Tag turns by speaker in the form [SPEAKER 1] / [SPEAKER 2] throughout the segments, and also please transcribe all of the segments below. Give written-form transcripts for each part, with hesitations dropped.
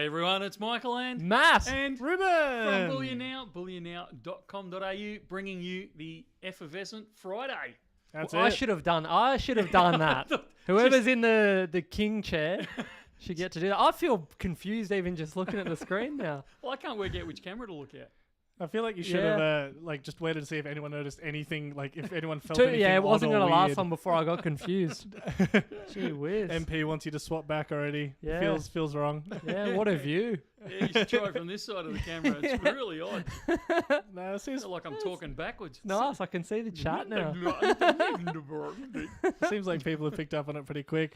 [SPEAKER 1] G'day everyone, it's Michael and
[SPEAKER 2] Matt
[SPEAKER 1] and
[SPEAKER 2] Ruben
[SPEAKER 1] from Bullion Now, bullionnow.com.au, bringing you the effervescent Friday.
[SPEAKER 2] That's it. I should have done that. Whoever's in the king chair should get to do that. I feel confused even just looking at the screen now.
[SPEAKER 1] Well, I can't work out which camera to look at.
[SPEAKER 3] I feel like you should have just waited to see if anyone noticed anything, like if anyone felt anything
[SPEAKER 2] it wasn't
[SPEAKER 3] going to
[SPEAKER 2] last long before I got confused. Gee whiz.
[SPEAKER 3] MP wants you to swap back already.
[SPEAKER 2] Yeah.
[SPEAKER 3] Feels wrong.
[SPEAKER 2] Yeah, what a view.
[SPEAKER 1] Yeah, you should try it from this side of the camera. It's really odd.
[SPEAKER 3] No, it seems
[SPEAKER 1] like I'm talking backwards.
[SPEAKER 2] Nice, I can see the chat now.
[SPEAKER 3] It seems like people have picked up on it pretty quick.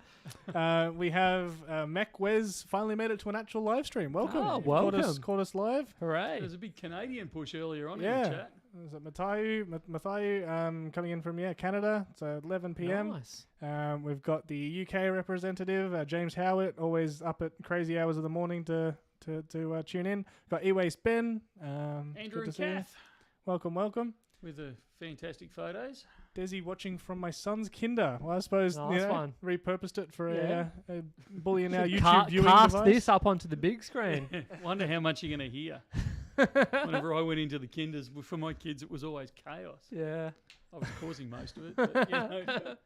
[SPEAKER 3] We have Mech Wes finally made it to an actual live stream. Welcome.
[SPEAKER 2] Oh, welcome.
[SPEAKER 3] Caught us live.
[SPEAKER 2] Hooray.
[SPEAKER 1] There's a big Canadian push earlier on in the chat.
[SPEAKER 3] Is it Mathayu coming in from Canada? It's 11 p.m.
[SPEAKER 2] Nice.
[SPEAKER 3] We've got the UK representative, James Howitt, always up at crazy hours of the morning to tune in. Got E-Waste Ben.
[SPEAKER 1] Andrew and Kath.
[SPEAKER 3] Welcome.
[SPEAKER 1] With the fantastic photos.
[SPEAKER 3] Desi watching from my son's kinder. Well, I suppose repurposed it for a Bullion Now YouTube viewing
[SPEAKER 2] cast
[SPEAKER 3] device.
[SPEAKER 2] this up onto the big screen.
[SPEAKER 1] Wonder how much you're going to hear. Whenever I went into the kinders, for my kids, it was always chaos.
[SPEAKER 2] Yeah.
[SPEAKER 1] I was causing most of it. But,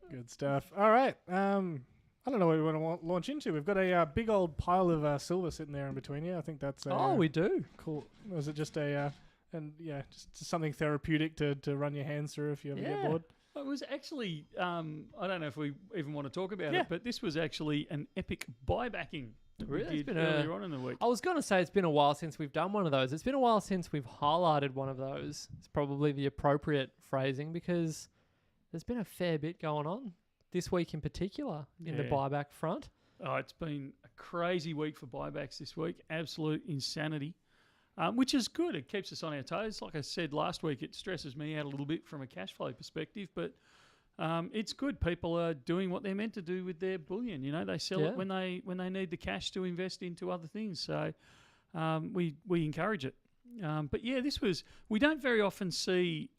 [SPEAKER 3] Good stuff. All right. I don't know what we want to launch into. We've got a big old pile of silver sitting there in between you. I think that's...
[SPEAKER 2] we do.
[SPEAKER 3] Cool. Was it just just something therapeutic to run your hands through if you ever get bored?
[SPEAKER 1] It was actually, I don't know if we even want to talk about it, but this was actually an epic buybacking.
[SPEAKER 2] Really?
[SPEAKER 1] It's been earlier on in the week.
[SPEAKER 2] I was going to say it's been a while since we've done one of those. It's been a while since we've highlighted one of those. It's probably the appropriate phrasing because there's been a fair bit going on this week in particular in the buyback front.
[SPEAKER 1] Oh, it's been a crazy week for buybacks this week. Absolute insanity, which is good. It keeps us on our toes. Like I said last week, it stresses me out a little bit from a cash flow perspective, but it's good. People are doing what they're meant to do with their bullion. You know, they sell it when they need the cash to invest into other things. So we encourage it. But yeah, we don't very often see,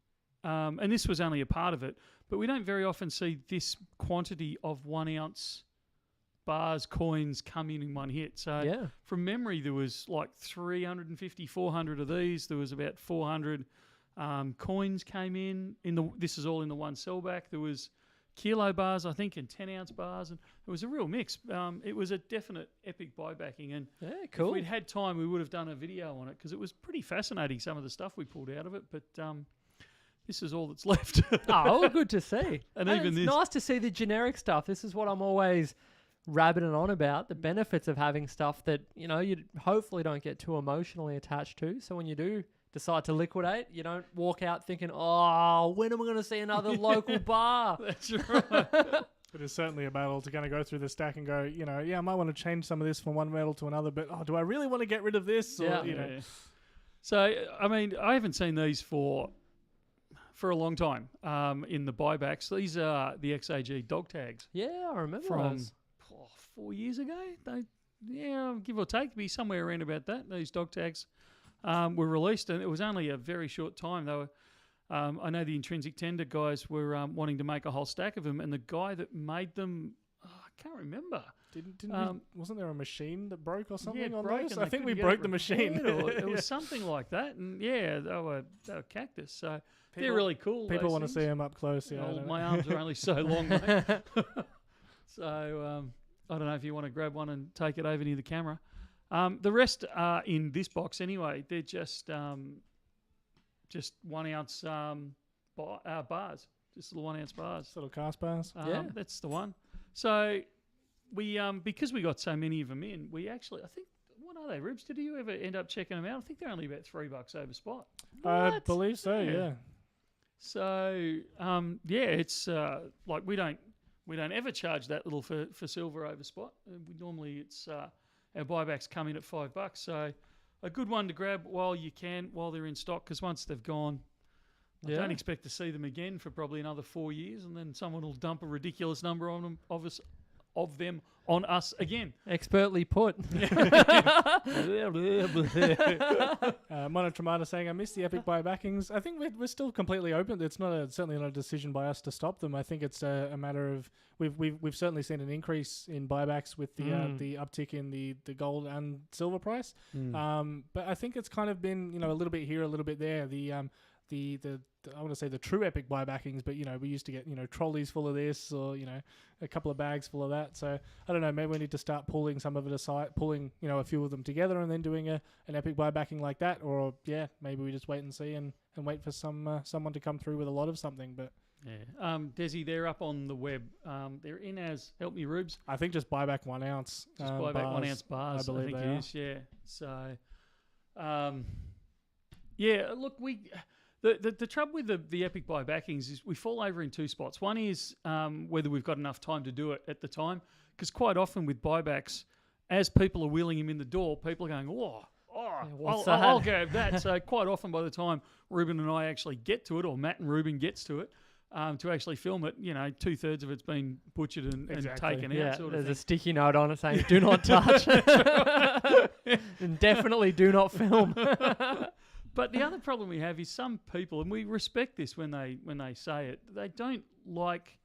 [SPEAKER 1] and this was only a part of it, but we don't very often see this quantity of 1 ounce bars, coins come in one hit. So from memory, there was like 350, 400 of these. There was about 400 coins came in. This is all in the one sellback. There was kilo bars, I think, and 10 ounce bars, and it was a real mix. It was a definite epic buybacking, and if we'd had time, we would have done a video on it because it was pretty fascinating, some of the stuff we pulled out of it. But this is all that's left.
[SPEAKER 2] Oh, good to see.
[SPEAKER 1] And even
[SPEAKER 2] it's nice to see the generic stuff. This is what I'm always rabbiting on about, the benefits of having stuff that, you hopefully don't get too emotionally attached to. So when you do decide to liquidate, you don't walk out thinking, oh, when am I going to see another local bar?
[SPEAKER 1] That's right.
[SPEAKER 3] It is certainly a battle to kind of go through the stack and go, I might want to change some of this from one metal to another, but do I really want to get rid of this? Or,
[SPEAKER 1] So, I mean, I haven't seen these for a long time in the buybacks. These are the XAG dog tags.
[SPEAKER 2] Yeah, I remember
[SPEAKER 1] from
[SPEAKER 2] those.
[SPEAKER 1] 4 years ago. Give or take, be somewhere around about that. These dog tags were released, and it was only a very short time. They were, I know the intrinsic tender guys were wanting to make a whole stack of them, and the guy that made them, I can't remember.
[SPEAKER 3] Wasn't there a machine that broke or something on
[SPEAKER 1] broke,
[SPEAKER 3] those? I think we broke the machine.
[SPEAKER 1] It was something like that, and they were cactus. So they're really cool.
[SPEAKER 3] People want to see them up close. Yeah,
[SPEAKER 1] my arms are only so long, mate. So I don't know if you want to grab one and take it over near the camera. The rest are in this box anyway. They're just 1 ounce bars, just little 1 ounce bars,
[SPEAKER 3] little cast bars.
[SPEAKER 1] That's the one. So we because we got so many of them in, we actually, I think, what are they, Ribs? Did you ever end up checking them out? I think they're only about $3 over spot.
[SPEAKER 3] I believe so. Yeah.
[SPEAKER 1] So it's like we don't ever charge that little for silver over spot. Normally it's our buybacks come in at $5, so a good one to grab while they're in stock, because once they've gone, I don't expect to see them again for probably another 4 years, and then someone will dump a ridiculous number on them of them on us again.
[SPEAKER 2] Expertly put.
[SPEAKER 3] Monotromata saying, I miss the epic buybackings. I think we're still completely open. It's certainly not a decision by us to stop them. I think it's a matter of we've certainly seen an increase in buybacks with the uptick in the gold and silver price. But I think it's kind of been a little bit here, a little bit there. The I want to say the true epic buybackings, but we used to get trolleys full of this, or a couple of bags full of that. So I don't know, maybe we need to start pulling some of it aside, pulling a few of them together, and then doing an epic buybacking like that. Or maybe we just wait and see and wait for someone to come through with a lot of something. But
[SPEAKER 1] Desi, they're up on the web. They're in as, help me, Rubes.
[SPEAKER 3] I think just buy back 1 ounce.
[SPEAKER 1] Just buy back 1 ounce bars.
[SPEAKER 3] I believe
[SPEAKER 1] think
[SPEAKER 3] they
[SPEAKER 1] it is. Yeah. So, look, The trouble with the epic buybackings is we fall over in 2 spots. One is whether we've got enough time to do it at the time, because quite often with buybacks, as people are wheeling them in the door, people are going, I'll go that. So quite often by the time Ruben and I actually get to it, or Matt and Ruben gets to it, to actually film it, 2/3 of it's been butchered and taken out. Sort of
[SPEAKER 2] there's
[SPEAKER 1] thing.
[SPEAKER 2] a sticky note on it saying, do not touch. And definitely do not film.
[SPEAKER 1] But the other problem we have is some people, and we respect this when they say it, they don't like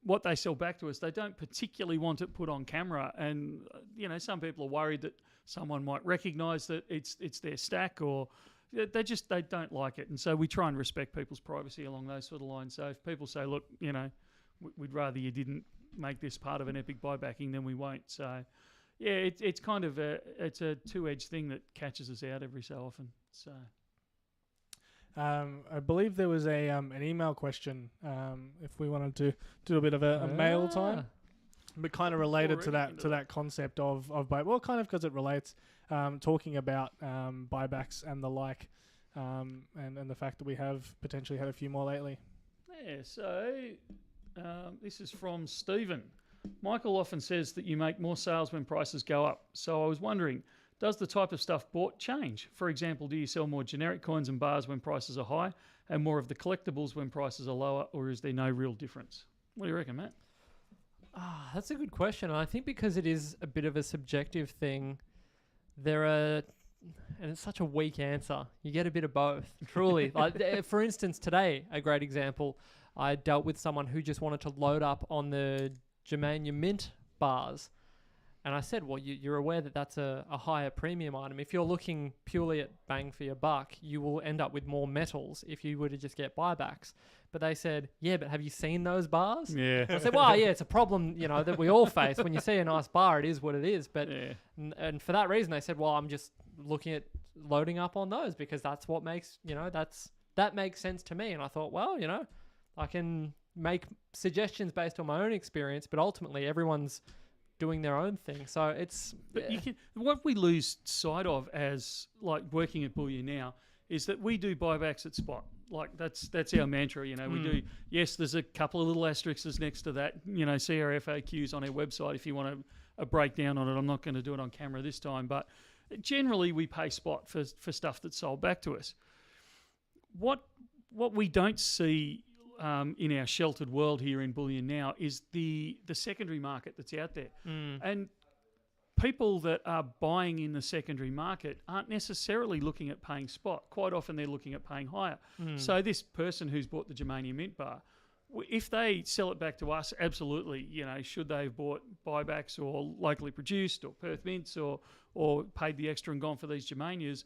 [SPEAKER 1] what they sell back to us. They don't particularly want it put on camera, and some people are worried that someone might recognise that it's their stack, or they don't like it, and so we try and respect people's privacy along those sort of lines. So if people say, look, we'd rather you didn't make this part of an epic buybacking, then we won't. So. Yeah, it's kind of a 2-edged thing that catches us out every so often. So,
[SPEAKER 3] I believe there was an email question. If we wanted to do a bit of a mail time, but kind of related to that concept of buy. Well, kind of because it relates, talking about buybacks and the like, and the fact that we have potentially had a few more lately.
[SPEAKER 1] Yeah. So this is from Stephen. Michael often says that you make more sales when prices go up. So I was wondering, does the type of stuff bought change? For example, do you sell more generic coins and bars when prices are high and more of the collectibles when prices are lower, or is there no real difference? What do you reckon, Matt?
[SPEAKER 2] That's a good question. I think because it is a bit of a subjective thing, and it's such a weak answer. You get a bit of both, truly. For instance, today, a great example, I dealt with someone who just wanted to load up on the Germania Mint bars. And I said, well, you're aware that that's a higher premium item. If you're looking purely at bang for your buck, you will end up with more metals if you were to just get buybacks. But they said, yeah, but have you seen those bars?
[SPEAKER 1] Yeah.
[SPEAKER 2] I said, well, yeah, it's a problem, that we all face. When you see a nice bar, it is what it is. But and for that reason, they said, well, I'm just looking at loading up on those because that's what makes, that makes sense to me. And I thought, well, I can make suggestions based on my own experience, but ultimately everyone's doing their own thing. So it's...
[SPEAKER 1] But what we lose sight of as working at Bullion Now is that we do buybacks at spot. That's our mantra, we do. Yes, there's a couple of little asterisks next to that, see our FAQs on our website if you want a breakdown on it. I'm not going to do it on camera this time, but generally we pay spot for stuff that's sold back to us. What we don't see in our sheltered world here in Bullion Now is the secondary market that's out there. And people that are buying in the secondary market aren't necessarily looking at paying spot. Quite often they're looking at paying higher. So this person who's bought the Germania Mint bar, if they sell it back to us, absolutely, should they have bought buybacks or locally produced or Perth Mints or paid the extra and gone for these Germanias,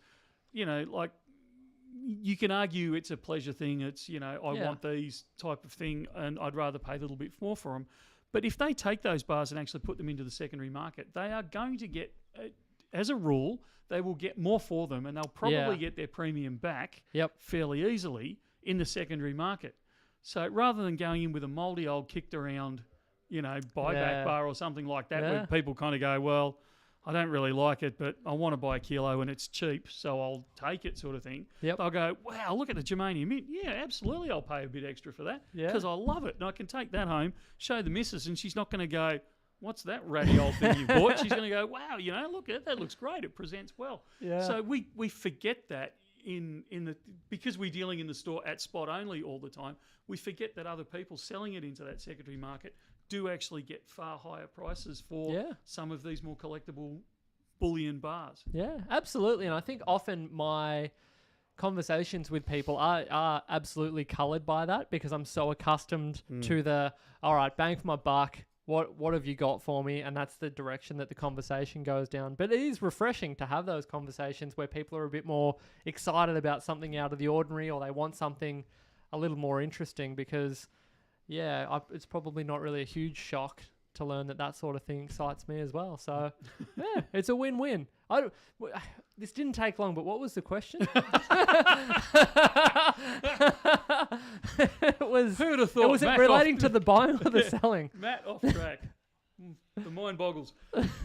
[SPEAKER 1] you can argue it's a pleasure thing. It's, I want these type of thing and I'd rather pay a little bit more for them. But if they take those bars and actually put them into the secondary market, they are going to get, as a rule, they will get more for them and they'll probably get their premium back fairly easily in the secondary market. So rather than going in with a mouldy old kicked around, buyback bar or something like that where people kind of go, well, I don't really like it, but I want to buy a kilo and it's cheap, so I'll take it sort of thing. They'll go, wow, look at the Germania Mint. Yeah, absolutely, I'll pay a bit extra for that because I love it. And I can take that home, show the missus, and she's not going to go, what's that ratty old thing you bought? She's going to go, wow, look at it. That looks great. It presents well. So we forget that because we're dealing in the store at spot only all the time, we forget that other people selling it into that secondary market do actually get far higher prices for some of these more collectible bullion bars.
[SPEAKER 2] Yeah, absolutely. And I think often my conversations with people are absolutely coloured by that, because I'm so accustomed to the, all right, bang for my buck, what have you got for me? And that's the direction that the conversation goes down. But it is refreshing to have those conversations where people are a bit more excited about something out of the ordinary, or they want something a little more interesting, because, it's probably not really a huge shock to learn that sort of thing excites me as well. So, yeah, it's a win-win. This didn't take long, but what was the question?
[SPEAKER 1] Who'd have thought?
[SPEAKER 2] Was it relating to the buying or the selling?
[SPEAKER 1] Matt off track. The mind boggles.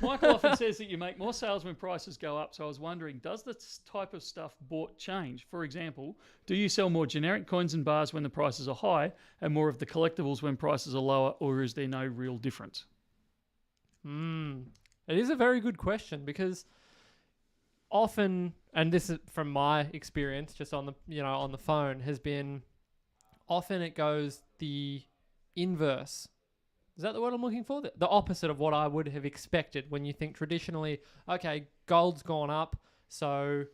[SPEAKER 1] Michael often says that you make more sales when prices go up, so I was wondering, does this type of stuff bought change? For example, do you sell more generic coins and bars when the prices are high and more of the collectibles when prices are lower, or is there no real difference?
[SPEAKER 2] It is a very good question, because often, and this is from my experience just on the phone, has been often it goes the inverse. Is that the word I'm looking for? The opposite of what I would have expected when you think traditionally, okay, gold's gone up, so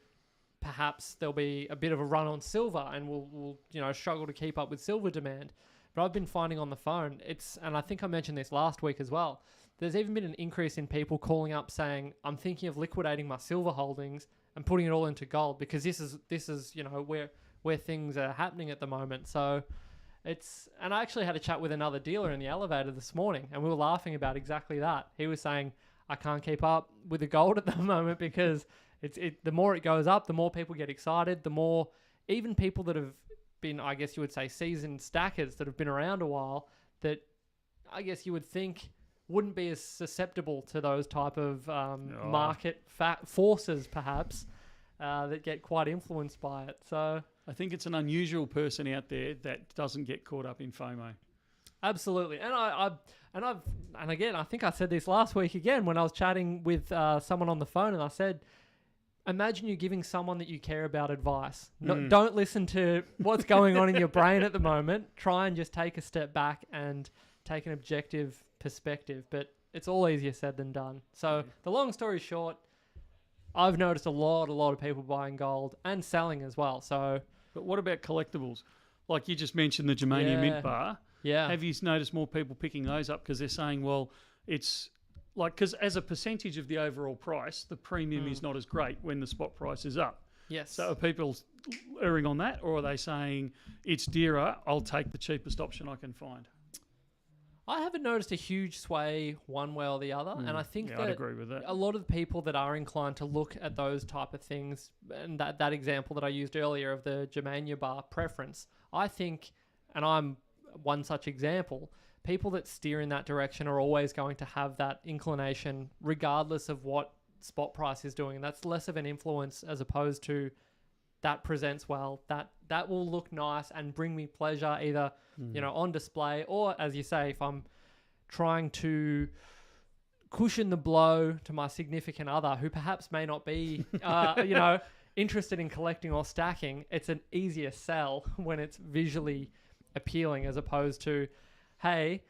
[SPEAKER 2] perhaps there'll be a bit of a run on silver and we'll struggle to keep up with silver demand. But I've been finding on the phone, and I think I mentioned this last week as well, there's even been an increase in people calling up saying, I'm thinking of liquidating my silver holdings and putting it all into gold, because this is where things are happening at the moment. So and I actually had a chat with another dealer in the elevator this morning, and we were laughing about exactly that. He was saying, I can't keep up with the gold at the moment, because the more it goes up, the more people get excited, the more even people that have been, I guess you would say, seasoned stackers that have been around a while, that I guess you would think wouldn't be as susceptible to those type of market forces, perhaps, that get quite influenced by it. So
[SPEAKER 1] I think it's an unusual person out there that doesn't get caught up in FOMO.
[SPEAKER 2] Absolutely. And again, I think I said this last week again when I was chatting with someone on the phone, and I said, imagine you giving someone that you care about advice. Don't listen to what's going on in your brain at the moment. Try and just take a step back and take an objective perspective. But it's all easier said than done. So the long story short, I've noticed a lot of people buying gold and selling as well. So,
[SPEAKER 1] but what about collectibles? Like you just mentioned the Germania Mint bar.
[SPEAKER 2] Yeah.
[SPEAKER 1] Have you noticed more people picking those up because they're saying, well, it's like, because as a percentage of the overall price, the premium is not as great when the spot price is up.
[SPEAKER 2] Yes.
[SPEAKER 1] So are people erring on that, or are they saying it's dearer, I'll take the cheapest option I can find?
[SPEAKER 2] I haven't noticed a huge sway one way or the other, and I think that
[SPEAKER 1] I'd agree with that.
[SPEAKER 2] A lot of the people that are inclined to look at those type of things, and that example that I used earlier of the Germania bar preference, I think, and I'm one such example, people that steer in that direction are always going to have that inclination regardless of what spot price is doing. And that's less of an influence as opposed to that presents well, that will look nice and bring me pleasure either, on display, or as you say, if I'm trying to cushion the blow to my significant other who perhaps may not be, interested in collecting or stacking, it's an easier sell when it's visually appealing as opposed to, hey,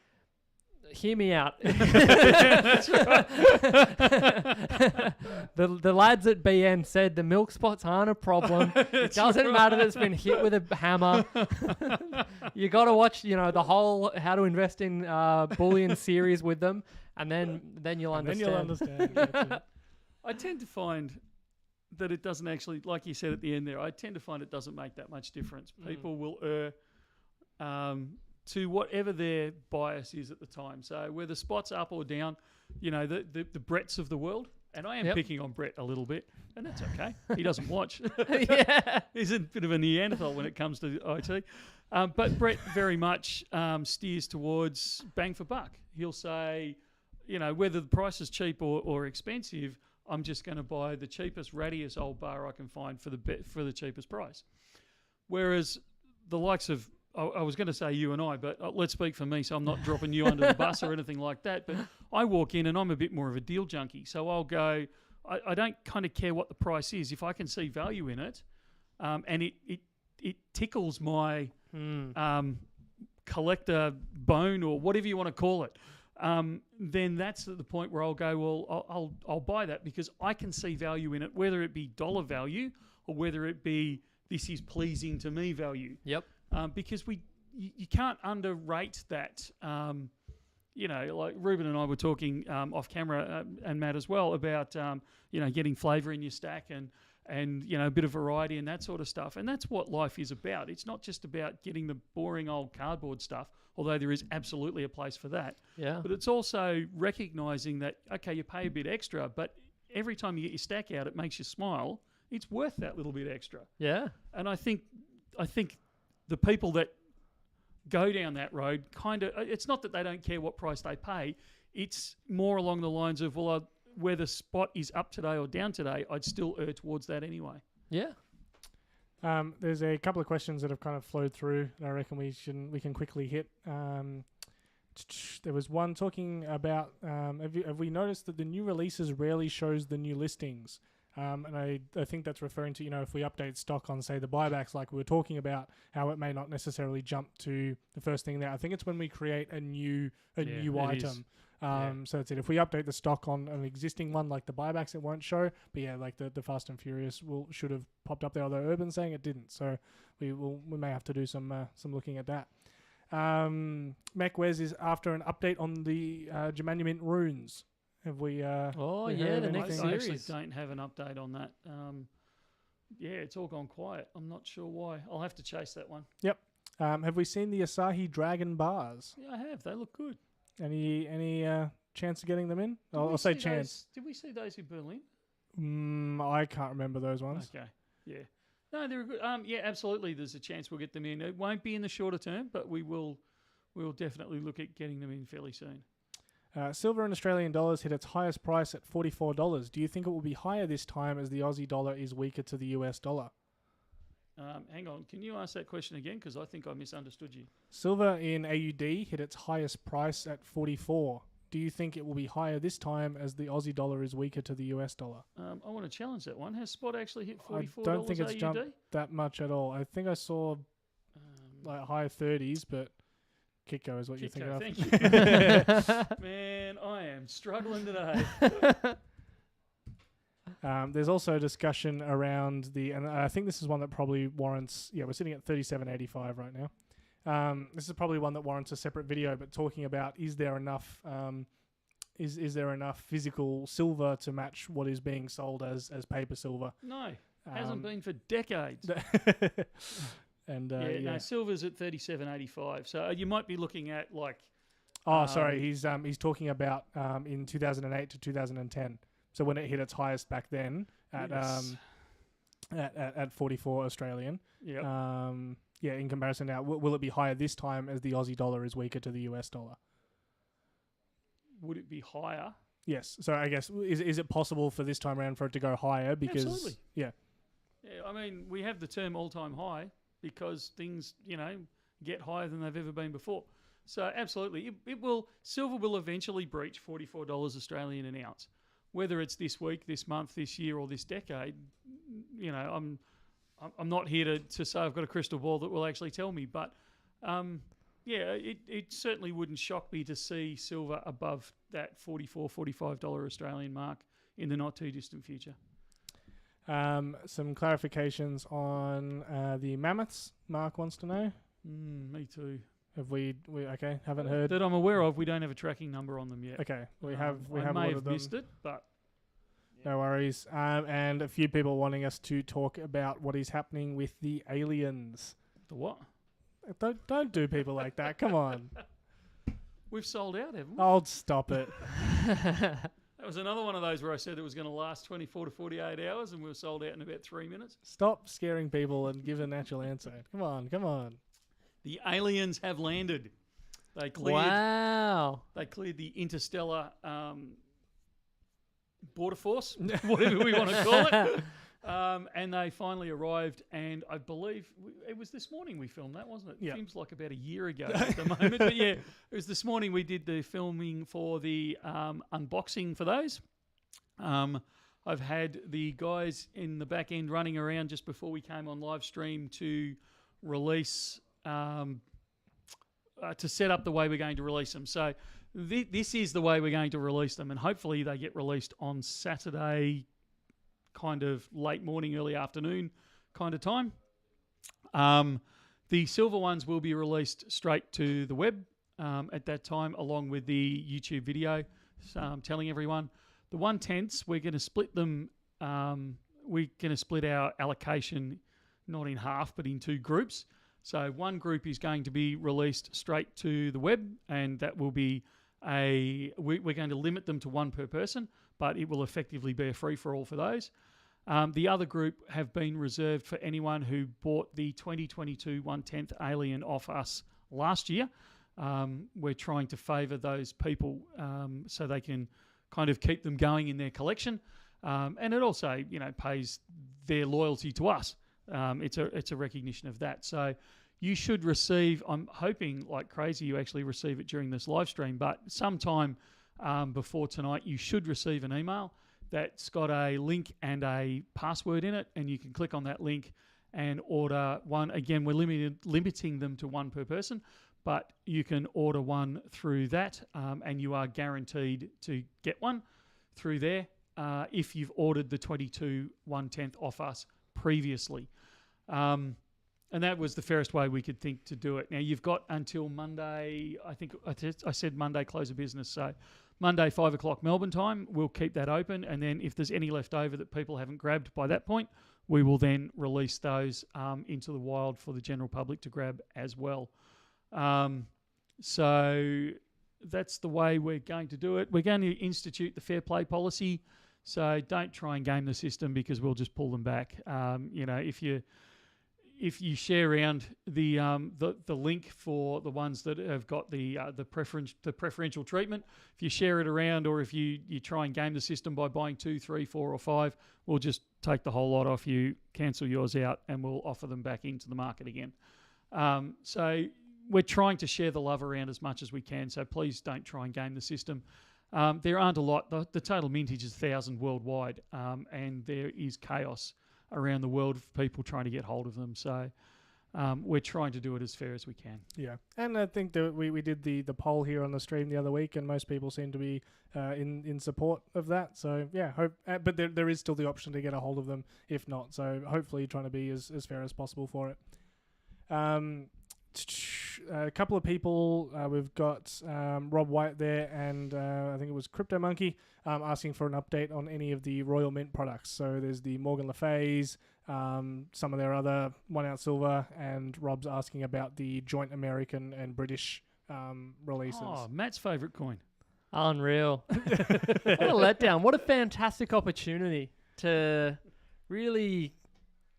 [SPEAKER 2] hear me out.
[SPEAKER 1] That's right.
[SPEAKER 2] The lads at BN said the milk spots aren't a problem. It doesn't matter that it's been hit with a hammer. You got to watch, the whole How to Invest in Bullion series with them, and then you'll understand.
[SPEAKER 3] Then you'll understand.
[SPEAKER 1] I tend to find that it doesn't actually, like you said at the end there, I tend to find it doesn't make that much difference. People will err to whatever their bias is at the time. So whether spot's up or down, the Bretts of the world, and I am picking on Brett a little bit, and that's okay. He doesn't watch.
[SPEAKER 2] Yeah.
[SPEAKER 1] He's a bit of a Neanderthal when it comes to IT. But Brett very much steers towards bang for buck. He'll say, whether the price is cheap or expensive, I'm just going to buy the cheapest, rattiest old bar I can find for the cheapest price. Whereas the likes of, I was going to say you and I, but let's speak for me, so I'm not dropping you under the bus or anything like that. But I walk in and I'm a bit more of a deal junkie. So I'll go, I don't kind of care what the price is. If I can see value in it, and it tickles my collector bone or whatever you want to call it, then that's at the point where I'll go, well, I'll buy that because I can see value in it, whether it be dollar value or whether it be this is pleasing to me value.
[SPEAKER 2] Yep.
[SPEAKER 1] Because you can't underrate that. Like Ruben and I were talking off camera, and Matt as well, about getting flavour in your stack and a bit of variety and that sort of stuff. And that's what life is about. It's not just about getting the boring old cardboard stuff, although there is absolutely a place for that.
[SPEAKER 2] Yeah.
[SPEAKER 1] But it's also recognising that, okay, you pay a bit extra, but every time you get your stack out, it makes you smile. It's worth that little bit extra.
[SPEAKER 2] Yeah.
[SPEAKER 1] And I think the people that go down that road it's not that they don't care what price they pay. It's more along the lines of, whether spot is up today or down today, I'd still err towards that anyway.
[SPEAKER 2] Yeah.
[SPEAKER 3] There's a couple of questions that have kind of flowed through, and I reckon we can quickly hit. There was one talking about have we noticed that the new releases rarely shows the new listings? And I think that's referring to, if we update stock on, say, the buybacks, like we were talking about, how it may not necessarily jump to the first thing there. I think it's when we create a new item. So that's it. If we update the stock on an existing one, like the buybacks, it won't show. But yeah, like the Fast and Furious should have popped up there, although Urban's saying it didn't. So we may have to do some looking at that. Mech Wes is after an update on the Germania Mint runes. Have we?
[SPEAKER 2] The next
[SPEAKER 1] I actually
[SPEAKER 2] series.
[SPEAKER 1] don't have an update on that. It's all gone quiet. I'm not sure why. I'll have to chase that one.
[SPEAKER 3] Yep. Have we seen the Asahi Dragon bars?
[SPEAKER 1] Yeah, I have. They look good.
[SPEAKER 3] Any chance of getting them in? I'll say chance.
[SPEAKER 1] Did we see those in Berlin?
[SPEAKER 3] I can't remember those ones.
[SPEAKER 1] Okay. Yeah. No, they're good. Absolutely. There's a chance we'll get them in. It won't be in the shorter term, but we'll definitely look at getting them in fairly soon.
[SPEAKER 3] Silver in Australian dollars hit its highest price at $44. Do you think it will be higher this time as the Aussie dollar is weaker to the US dollar?
[SPEAKER 1] Hang on. Can you ask that question again? Because I think I misunderstood you.
[SPEAKER 3] Silver in AUD hit its highest price at 44. Do you think it will be higher this time as the Aussie dollar is weaker to the US dollar?
[SPEAKER 1] I want to challenge that one. Has spot actually hit $44
[SPEAKER 3] I don't think it's
[SPEAKER 1] AUD?
[SPEAKER 3] jumped that much at all. I think I saw high 30s, but Kitco is what you're thinking of.
[SPEAKER 1] Thank you. Man, I am struggling today.
[SPEAKER 3] There's also a discussion around and I think this is one that probably warrants, we're sitting at 37.85 right now. This is probably one that warrants a separate video, but talking about, is there enough is there enough physical silver to match what is being sold as paper silver?
[SPEAKER 1] No, hasn't been for decades.
[SPEAKER 3] And
[SPEAKER 1] no, silver's at 37.85. So you might be looking at like.
[SPEAKER 3] Sorry, he's talking about in 2008 to 2010. So when it hit its highest back then at 44 Australian.
[SPEAKER 1] Yeah.
[SPEAKER 3] In comparison now, will it be higher this time as the Aussie dollar is weaker to the US dollar?
[SPEAKER 1] Would it be higher?
[SPEAKER 3] Yes. So I guess is it possible for this time around for it to go higher? Because
[SPEAKER 1] absolutely.
[SPEAKER 3] Yeah.
[SPEAKER 1] Yeah. I mean, we have the term all-time high because things get higher than they've ever been before. So absolutely, silver will eventually breach $44 Australian an ounce. Whether it's this week, this month, this year, or this decade, I'm not here to say I've got a crystal ball that will actually tell me. But it certainly wouldn't shock me to see silver above that $44, $45 Australian mark in the not too distant future.
[SPEAKER 3] Some clarifications on the mammoths. Mark wants to know.
[SPEAKER 1] Me too.
[SPEAKER 3] Have we haven't heard
[SPEAKER 1] that I'm aware of. We don't have a tracking number on them yet.
[SPEAKER 3] Okay, we have
[SPEAKER 1] I may
[SPEAKER 3] ordered
[SPEAKER 1] have
[SPEAKER 3] them.
[SPEAKER 1] missed it, but
[SPEAKER 3] no worries. And a few people wanting us to talk about what is happening with the aliens.
[SPEAKER 1] The what?
[SPEAKER 3] Don't do people like that. Come on.
[SPEAKER 1] We've sold out, haven't we?
[SPEAKER 3] Oh, stop it.
[SPEAKER 1] That was another one of those where I said it was going to last 24 to 48 hours, and we were sold out in about 3 minutes.
[SPEAKER 3] Stop scaring people and give a natural answer. Come on.
[SPEAKER 1] The aliens have landed. They cleared.
[SPEAKER 2] Wow.
[SPEAKER 1] They cleared the interstellar border force, whatever we want to call it, and they finally arrived. And I believe it was this morning we filmed that, wasn't it?
[SPEAKER 3] Yeah.
[SPEAKER 1] It seems like about a year ago at the moment, but yeah, it was this morning we did the filming for the unboxing for those. I've had the guys in the back end running around just before we came on live stream to release, to set up the way we're going to release them. So this is the way we're going to release them, and hopefully they get released on Saturday, kind of late morning, early afternoon kind of time. The silver ones will be released straight to the web at that time, along with the YouTube video. So I'm telling everyone. The 1/10s, we're going to split them. We're going to split our allocation not in half, but in 2 groups. So one group is going to be released straight to the web, and that will be we're going to limit them to 1 per person, but it will effectively be a free-for-all for those. The other group have been reserved for anyone who bought the 2022 1/10 Alien off us last year. We're trying to favour those people so they can kind of keep them going in their collection, and it also, pays their loyalty to us. It's a recognition of that. So you should receive. I'm hoping like crazy you actually receive it during this live stream, but sometime before tonight you should receive an email that's got a link and a password in it, and you can click on that link and order one. Again, we're limiting them to 1 per person, but you can order one through that, and you are guaranteed to get one through there if you've ordered the 22 1/10 off us previously. And that was the fairest way we could think to do it. Now, you've got until Monday, I think I said Monday close of business, so Monday 5 o'clock Melbourne time, we'll keep that open, and then if there's any left over that people haven't grabbed by that point, we will then release those into the wild for the general public to grab as well. So that's the way we're going to do it. We're going to institute the fair play policy, so don't try and game the system because we'll just pull them back. If you share around the link for the ones that have got the preferential treatment, if you share it around, or if you try and game the system by buying 2, 3, 4, or 5, we'll just take the whole lot off you, cancel yours out, and we'll offer them back into the market again. So we're trying to share the love around as much as we can, so please don't try and game the system. There aren't a lot. The total mintage is 1,000 worldwide, and there is chaos around the world of people trying to get hold of them. So we're trying to do it as fair as we can.
[SPEAKER 3] Yeah, and I think that we did the poll here on the stream the other week, and most people seem to be in support of that. So yeah, but there is still the option to get a hold of them if not. So hopefully trying to be as fair as possible for it. A couple of people, we've got Rob White there, and I think it was Crypto Monkey asking for an update on any of the Royal Mint products. So there's the Morgan Le Fays, some of their other 1 ounce silver, and Rob's asking about the joint American and British releases.
[SPEAKER 1] Oh, Matt's favourite coin.
[SPEAKER 2] Unreal. What a letdown. What a fantastic opportunity to really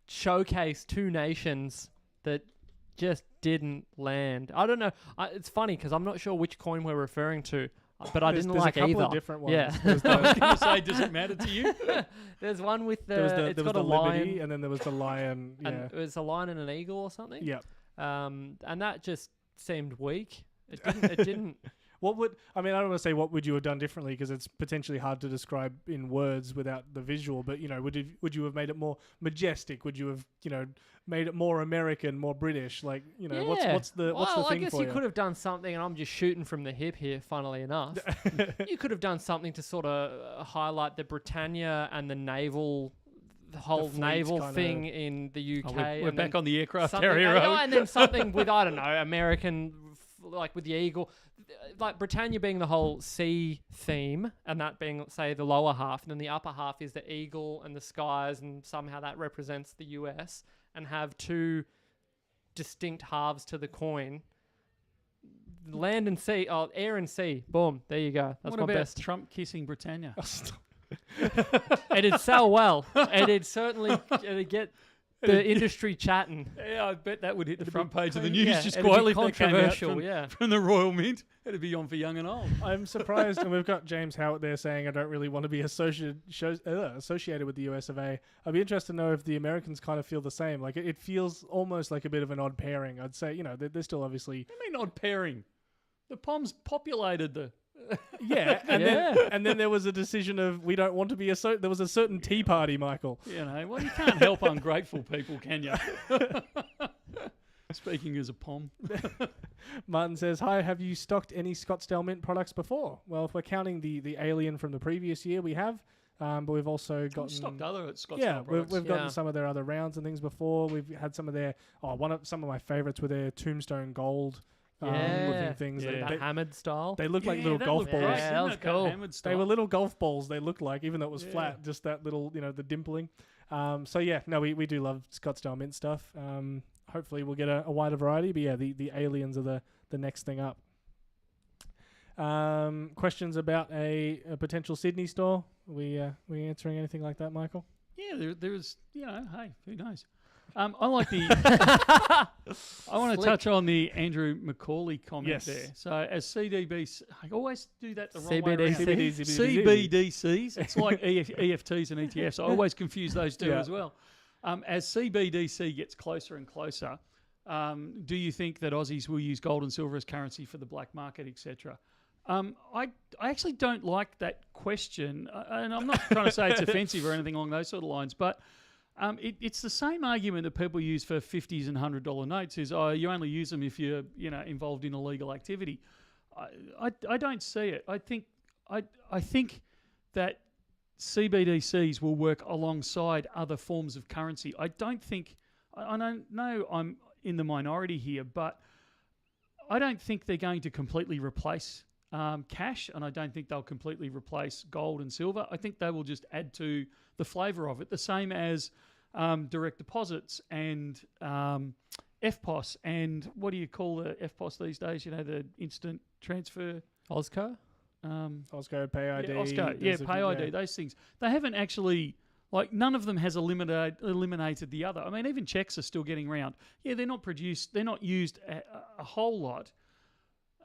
[SPEAKER 2] showcase 2 nations that just didn't land. I don't know. It's funny because I'm not sure which coin we're referring to, but I didn't like
[SPEAKER 3] either. There's a couple of different ones.
[SPEAKER 2] Yeah.
[SPEAKER 1] I was going to say, does it matter to you?
[SPEAKER 2] There's one with
[SPEAKER 3] there was the
[SPEAKER 2] lion,
[SPEAKER 3] Liberty, and then there was the lion. Yeah.
[SPEAKER 2] and it was a lion and an eagle or something.
[SPEAKER 3] Yep.
[SPEAKER 2] And that just seemed weak. It didn't.
[SPEAKER 3] I don't want to say what would you have done differently because it's potentially hard to describe in words without the visual, but would you have made it more majestic? Would you have, made it more American, more British? Like,
[SPEAKER 2] Yeah.
[SPEAKER 3] what's the thing
[SPEAKER 2] I guess
[SPEAKER 3] for
[SPEAKER 2] you could have done something, and I'm just shooting from the hip here, funnily enough. You could have done something to sort of highlight the Britannia and the whole
[SPEAKER 3] fleet
[SPEAKER 2] naval
[SPEAKER 3] kinda
[SPEAKER 2] thing in the UK.
[SPEAKER 1] We're back on the aircraft
[SPEAKER 2] something,
[SPEAKER 1] carrier.
[SPEAKER 2] and then something with, I don't know, American, like with the eagle, like Britannia being the whole sea theme, and that being, say, the lower half, and then the upper half is the eagle and the skies, and somehow that represents the US, and have 2 distinct halves to the coin. Land and sea, air and sea. Boom, there you go. That's
[SPEAKER 1] what
[SPEAKER 2] my
[SPEAKER 1] about
[SPEAKER 2] best.
[SPEAKER 1] Trump kissing Britannia?
[SPEAKER 2] It'd sell well. It'd certainly get the industry chatting.
[SPEAKER 1] Yeah, I bet that would hit the front page of the
[SPEAKER 2] Yeah,
[SPEAKER 1] news just
[SPEAKER 2] it'd be
[SPEAKER 1] quietly if that came out
[SPEAKER 2] controversial,
[SPEAKER 1] from the Royal Mint. It'd be on for young and old.
[SPEAKER 3] I'm surprised, and we've got James Howard there saying, I don't really want to be associated with the US of A. I'd be interested to know if the Americans kind of feel the same. Like, it feels almost like a bit of an odd pairing. I'd say, they're still obviously...
[SPEAKER 1] I mean, odd pairing. The Poms populated
[SPEAKER 3] Yeah, and then there was a decision of we don't want to be there was a certain tea party, Michael.
[SPEAKER 1] You know, well, you can't help ungrateful people, can you? Speaking as a POM.
[SPEAKER 3] Martin says, hi, have you stocked any Scottsdale Mint products before? Well, if we're counting the Alien from the previous year, we have. But we've also gotten...
[SPEAKER 1] stocked other at Scottsdale
[SPEAKER 3] yeah,
[SPEAKER 1] products.
[SPEAKER 3] we've gotten some of their other rounds and things before. We've had some of their... some of my favourites were their Tombstone Gold looking things.
[SPEAKER 2] Yeah.
[SPEAKER 3] They
[SPEAKER 2] hammered style.
[SPEAKER 3] They look like little golf balls.
[SPEAKER 1] Great,
[SPEAKER 2] Yeah, that was cool.
[SPEAKER 3] They were little golf balls, they looked like, even though it was flat, just that little, the dimpling. We do love Scottsdale Mint stuff. Hopefully we'll get a wider variety, but yeah, the Aliens are the next thing up. Questions about a potential Sydney store? We answering anything like that, Michael?
[SPEAKER 1] Yeah, there is, hey, who knows? I like the... I want to touch on the Andrew Macaulay comment there. So as CDBs, I always do that the wrong way around. CBDCs. It's like EFTs and ETFs. I always confuse those two as well. As CBDC gets closer and closer, do you think that Aussies will use gold and silver as currency for the black market, etc.? I actually don't like that question, and I'm not trying to say it's offensive or anything along those sort of lines, but it's the same argument that people use for $50s and $100 notes is, you only use them if you're involved in illegal activity. I don't see it. I think that CBDCs will work alongside other forms of currency. I don't think, I know I'm in the minority here, but I don't think they're going to completely replace cash, and I don't think they'll completely replace gold and silver. I think they will just add to the flavour of it, the same as direct deposits and FPOS and what do you call the FPOS these days? The instant transfer.
[SPEAKER 2] Osco?
[SPEAKER 3] Osco, Pay ID.
[SPEAKER 1] Pay ID, those things. They haven't actually, none of them has eliminated the other. I mean, even checks are still getting around. Yeah, they're not used a whole lot.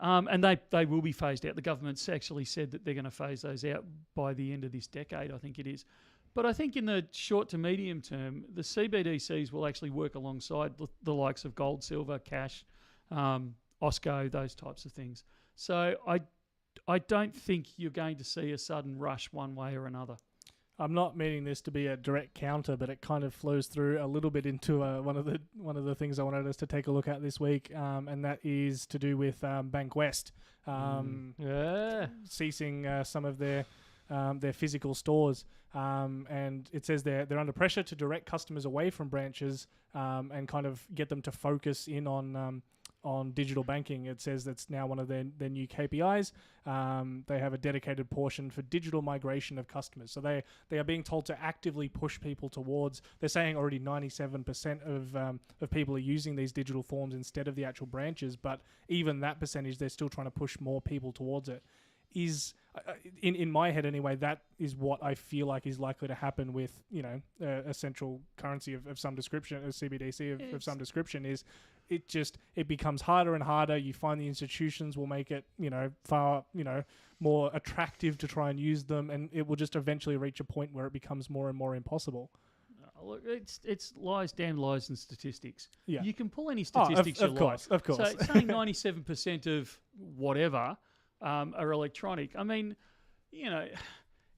[SPEAKER 1] And they will be phased out. The government's actually said that they're going to phase those out by the end of this decade, I think it is. But I think in the short to medium term, the CBDCs will actually work alongside the likes of gold, silver, cash, Osco, those types of things. So I don't think you're going to see a sudden rush one way or another.
[SPEAKER 3] I'm not meaning this to be a direct counter, but it kind of flows through a little bit into one of the things I wanted us to take a look at this week, and that is to do with Bank West ceasing some of their physical stores, and it says they're under pressure to direct customers away from branches and kind of get them to focus in on digital banking. It says that's now one of their new KPIs. They have a dedicated portion for digital migration of customers. So they are being told to actively push people towards, they're saying already 97% of people are using these digital forms instead of the actual branches, but even that percentage, they're still trying to push more people towards it. In my head anyway, that is what I feel like is likely to happen with a central currency of some description, a CBDC of some description. Is it becomes harder and harder. You find the institutions will make it far more attractive to try and use them, and it will just eventually reach a point where it becomes more and more impossible.
[SPEAKER 1] Look, it's lies, damn lies, and statistics.
[SPEAKER 3] Yeah.
[SPEAKER 1] You can pull any statistics you like.
[SPEAKER 3] Of course.
[SPEAKER 1] So saying 97% of whatever are electronic. I mean,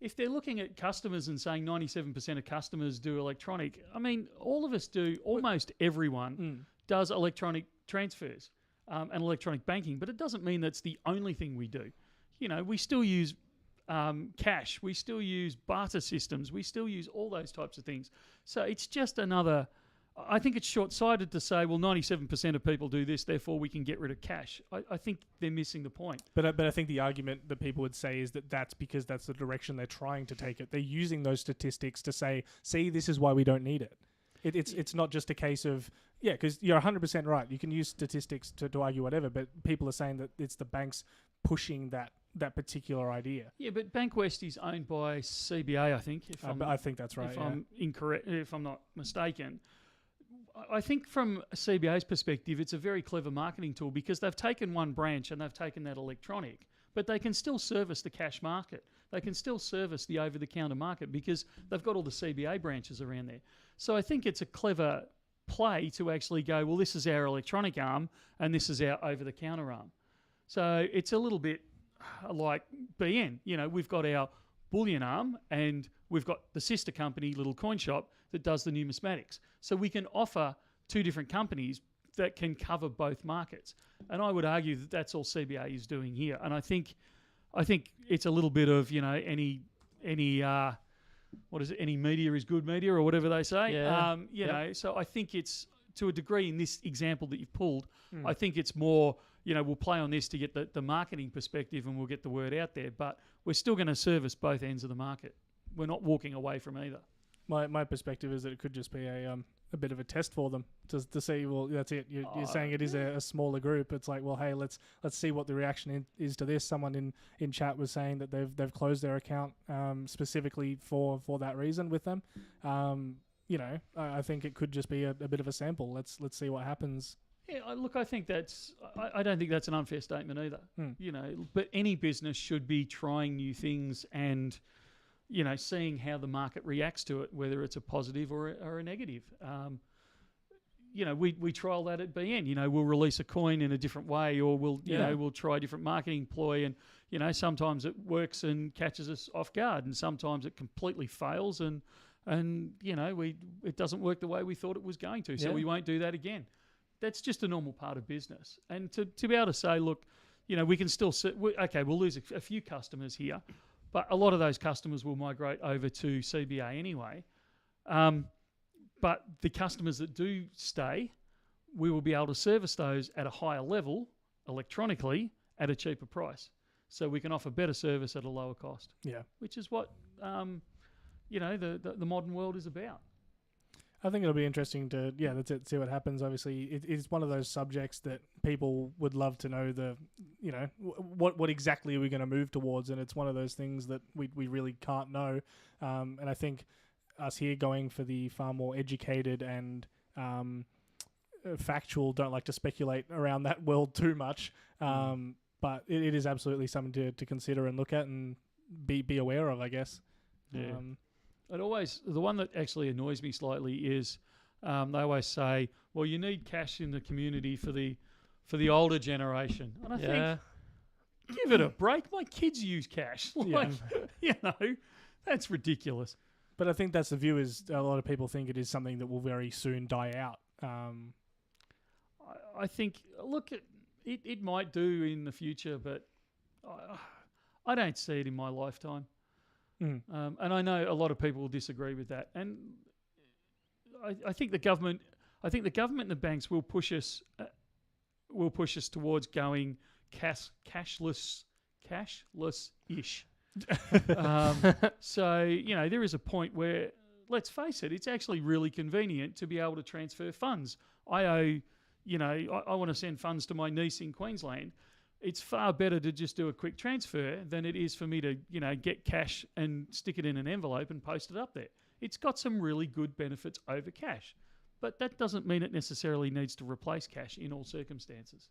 [SPEAKER 1] if they're looking at customers and saying 97% of customers do electronic, I mean, all of us do, almost everyone does electronic transfers and electronic banking, but it doesn't mean that's the only thing we do. We still use cash, we still use barter systems, we still use all those types of things. So it's just another... I think it's short-sighted to say, well, 97% of people do this, therefore we can get rid of cash. I think they're missing the point.
[SPEAKER 3] But I think the argument that people would say is that's because that's the direction they're trying to take it. They're using those statistics to say, see, this is why we don't need it. It's not just a case of, because you're 100% right. You can use statistics to argue whatever, but people are saying that it's the banks pushing that particular idea.
[SPEAKER 1] Yeah, but Bankwest is owned by CBA, I think.
[SPEAKER 3] I think that's right.
[SPEAKER 1] If I'm incorrect, if I'm not mistaken. I think from CBA's perspective, it's a very clever marketing tool because they've taken one branch and they've taken that electronic, but they can still service the cash market. They can still service the over-the-counter market because they've got all the CBA branches around there. So I think it's a clever play to actually go, well, this is our electronic arm and this is our over-the-counter arm. So it's a little bit, like BN. We've got our bullion arm and we've got the sister company, Little Coin Shop, that does the numismatics. So we can offer two different companies that can cover both markets. And I would argue that that's all CBA is doing here. And I think it's a little bit of, any what is it? Any media is good media, or whatever they say.
[SPEAKER 2] Yeah.
[SPEAKER 1] So I think it's, to a degree, in this example that you've pulled, I think it's more, we'll play on this to get the marketing perspective and we'll get the word out there. But we're still going to service both ends of the market. We're not walking away from either.
[SPEAKER 3] My perspective is that it could just be a bit of a test for them to see. Well, that's it. You're saying it is a smaller group. It's like, well, hey, let's see what the reaction is to this. Someone in chat was saying that they've closed their account specifically for that reason with them. I think it could just be a bit of a sample. Let's see what happens.
[SPEAKER 1] Yeah, look, I think I don't think that's an unfair statement either. But any business should be trying new things and, seeing how the market reacts to it, whether it's a positive or a negative. We trial that at BN. We'll release a coin in a different way, or we'll try a different marketing ploy, and sometimes it works and catches us off guard, and sometimes it completely fails, and it doesn't work the way we thought it was going to. So we won't do that again. That's just a normal part of business. And to be able to say, look, we can still we'll lose a few customers here, but a lot of those customers will migrate over to CBA anyway. But the customers that do stay, we will be able to service those at a higher level electronically at a cheaper price. So we can offer better service at a lower cost.
[SPEAKER 3] Yeah.
[SPEAKER 1] Which is what, the modern world is about.
[SPEAKER 3] I think it'll be interesting to, that's it, see what happens. Obviously, it's one of those subjects that people would love to know what exactly are we going to move towards, and it's one of those things that we really can't know. And I think us here going for the far more educated and factual, don't like to speculate around that world too much, but it is absolutely something to consider and look at and be aware of, I guess.
[SPEAKER 1] Yeah. The one that actually annoys me slightly is they always say, well, you need cash in the community for the older generation. And I think, give it a break. My kids use cash. That's ridiculous.
[SPEAKER 3] But I think that's the view, is a lot of people think it is something that will very soon die out.
[SPEAKER 1] I think, look, it might do in the future, but I don't see it in my lifetime. And I know a lot of people will disagree with that. And I think the government and the banks will push us towards going cashless-ish. So, there is a point where, let's face it, it's actually really convenient to be able to transfer funds. I want to send funds to my niece in Queensland. It's far better to just do a quick transfer than it is for me to, get cash and stick it in an envelope and post it up there. It's got some really good benefits over cash, but that doesn't mean it necessarily needs to replace cash in all circumstances.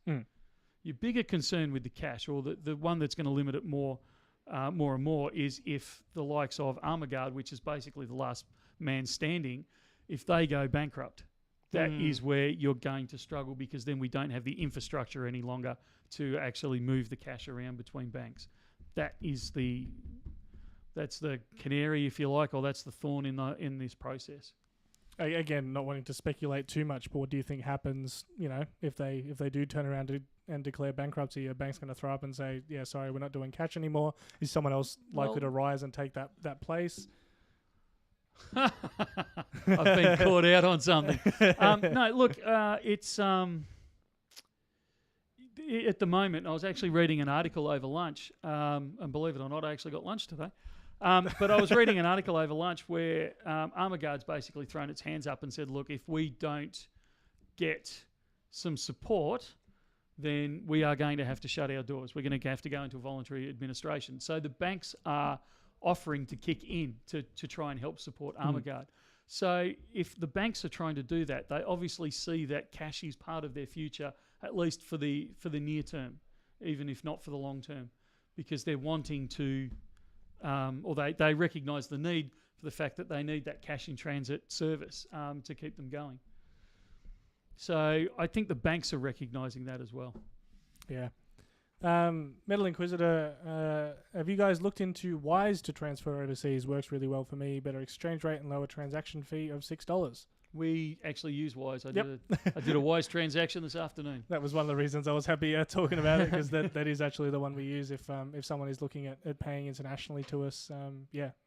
[SPEAKER 1] Your bigger concern with the cash, or the one that's going to limit it more and more, is if the likes of Armaguard, which is basically the last man standing, if they go bankrupt. That is where you're going to struggle, because then we don't have the infrastructure any longer to actually move the cash around between banks. That's the canary, if you like, or that's the thorn in this process.
[SPEAKER 3] Again, not wanting to speculate too much, but what do you think happens? If they do turn around and declare bankruptcy, a bank's going to throw up and say, "Yeah, sorry, we're not doing cash anymore." Is someone else likely to rise and take that place?
[SPEAKER 1] I've been caught out on something. No, look, it's at the moment, I was actually reading an article over lunch, and believe it or not, I actually got lunch today. But I was reading an article over lunch where Armaguard's basically thrown its hands up and said, look, if we don't get some support, then we are going to have to shut our doors. We're going to have to go into a voluntary administration. So the banks are offering to kick in to try and help support Armaguard. So if the banks are trying to do that, they obviously see that cash is part of their future, at least for the near term, even if not for the long term, because they're wanting to, or they recognise the need for the fact that they need that cash in transit service to keep them going. So I think the banks are recognising that as well.
[SPEAKER 3] Yeah. Metal Inquisitor, have you guys looked into Wise to transfer overseas? Works really well for me. Better exchange rate and lower transaction fee of $6.
[SPEAKER 1] We actually use Wise. I
[SPEAKER 3] Yep.
[SPEAKER 1] did a Wise transaction this afternoon.
[SPEAKER 3] That was one of the reasons I was happy talking about it, because that is actually the one we use if someone is looking at paying internationally to us.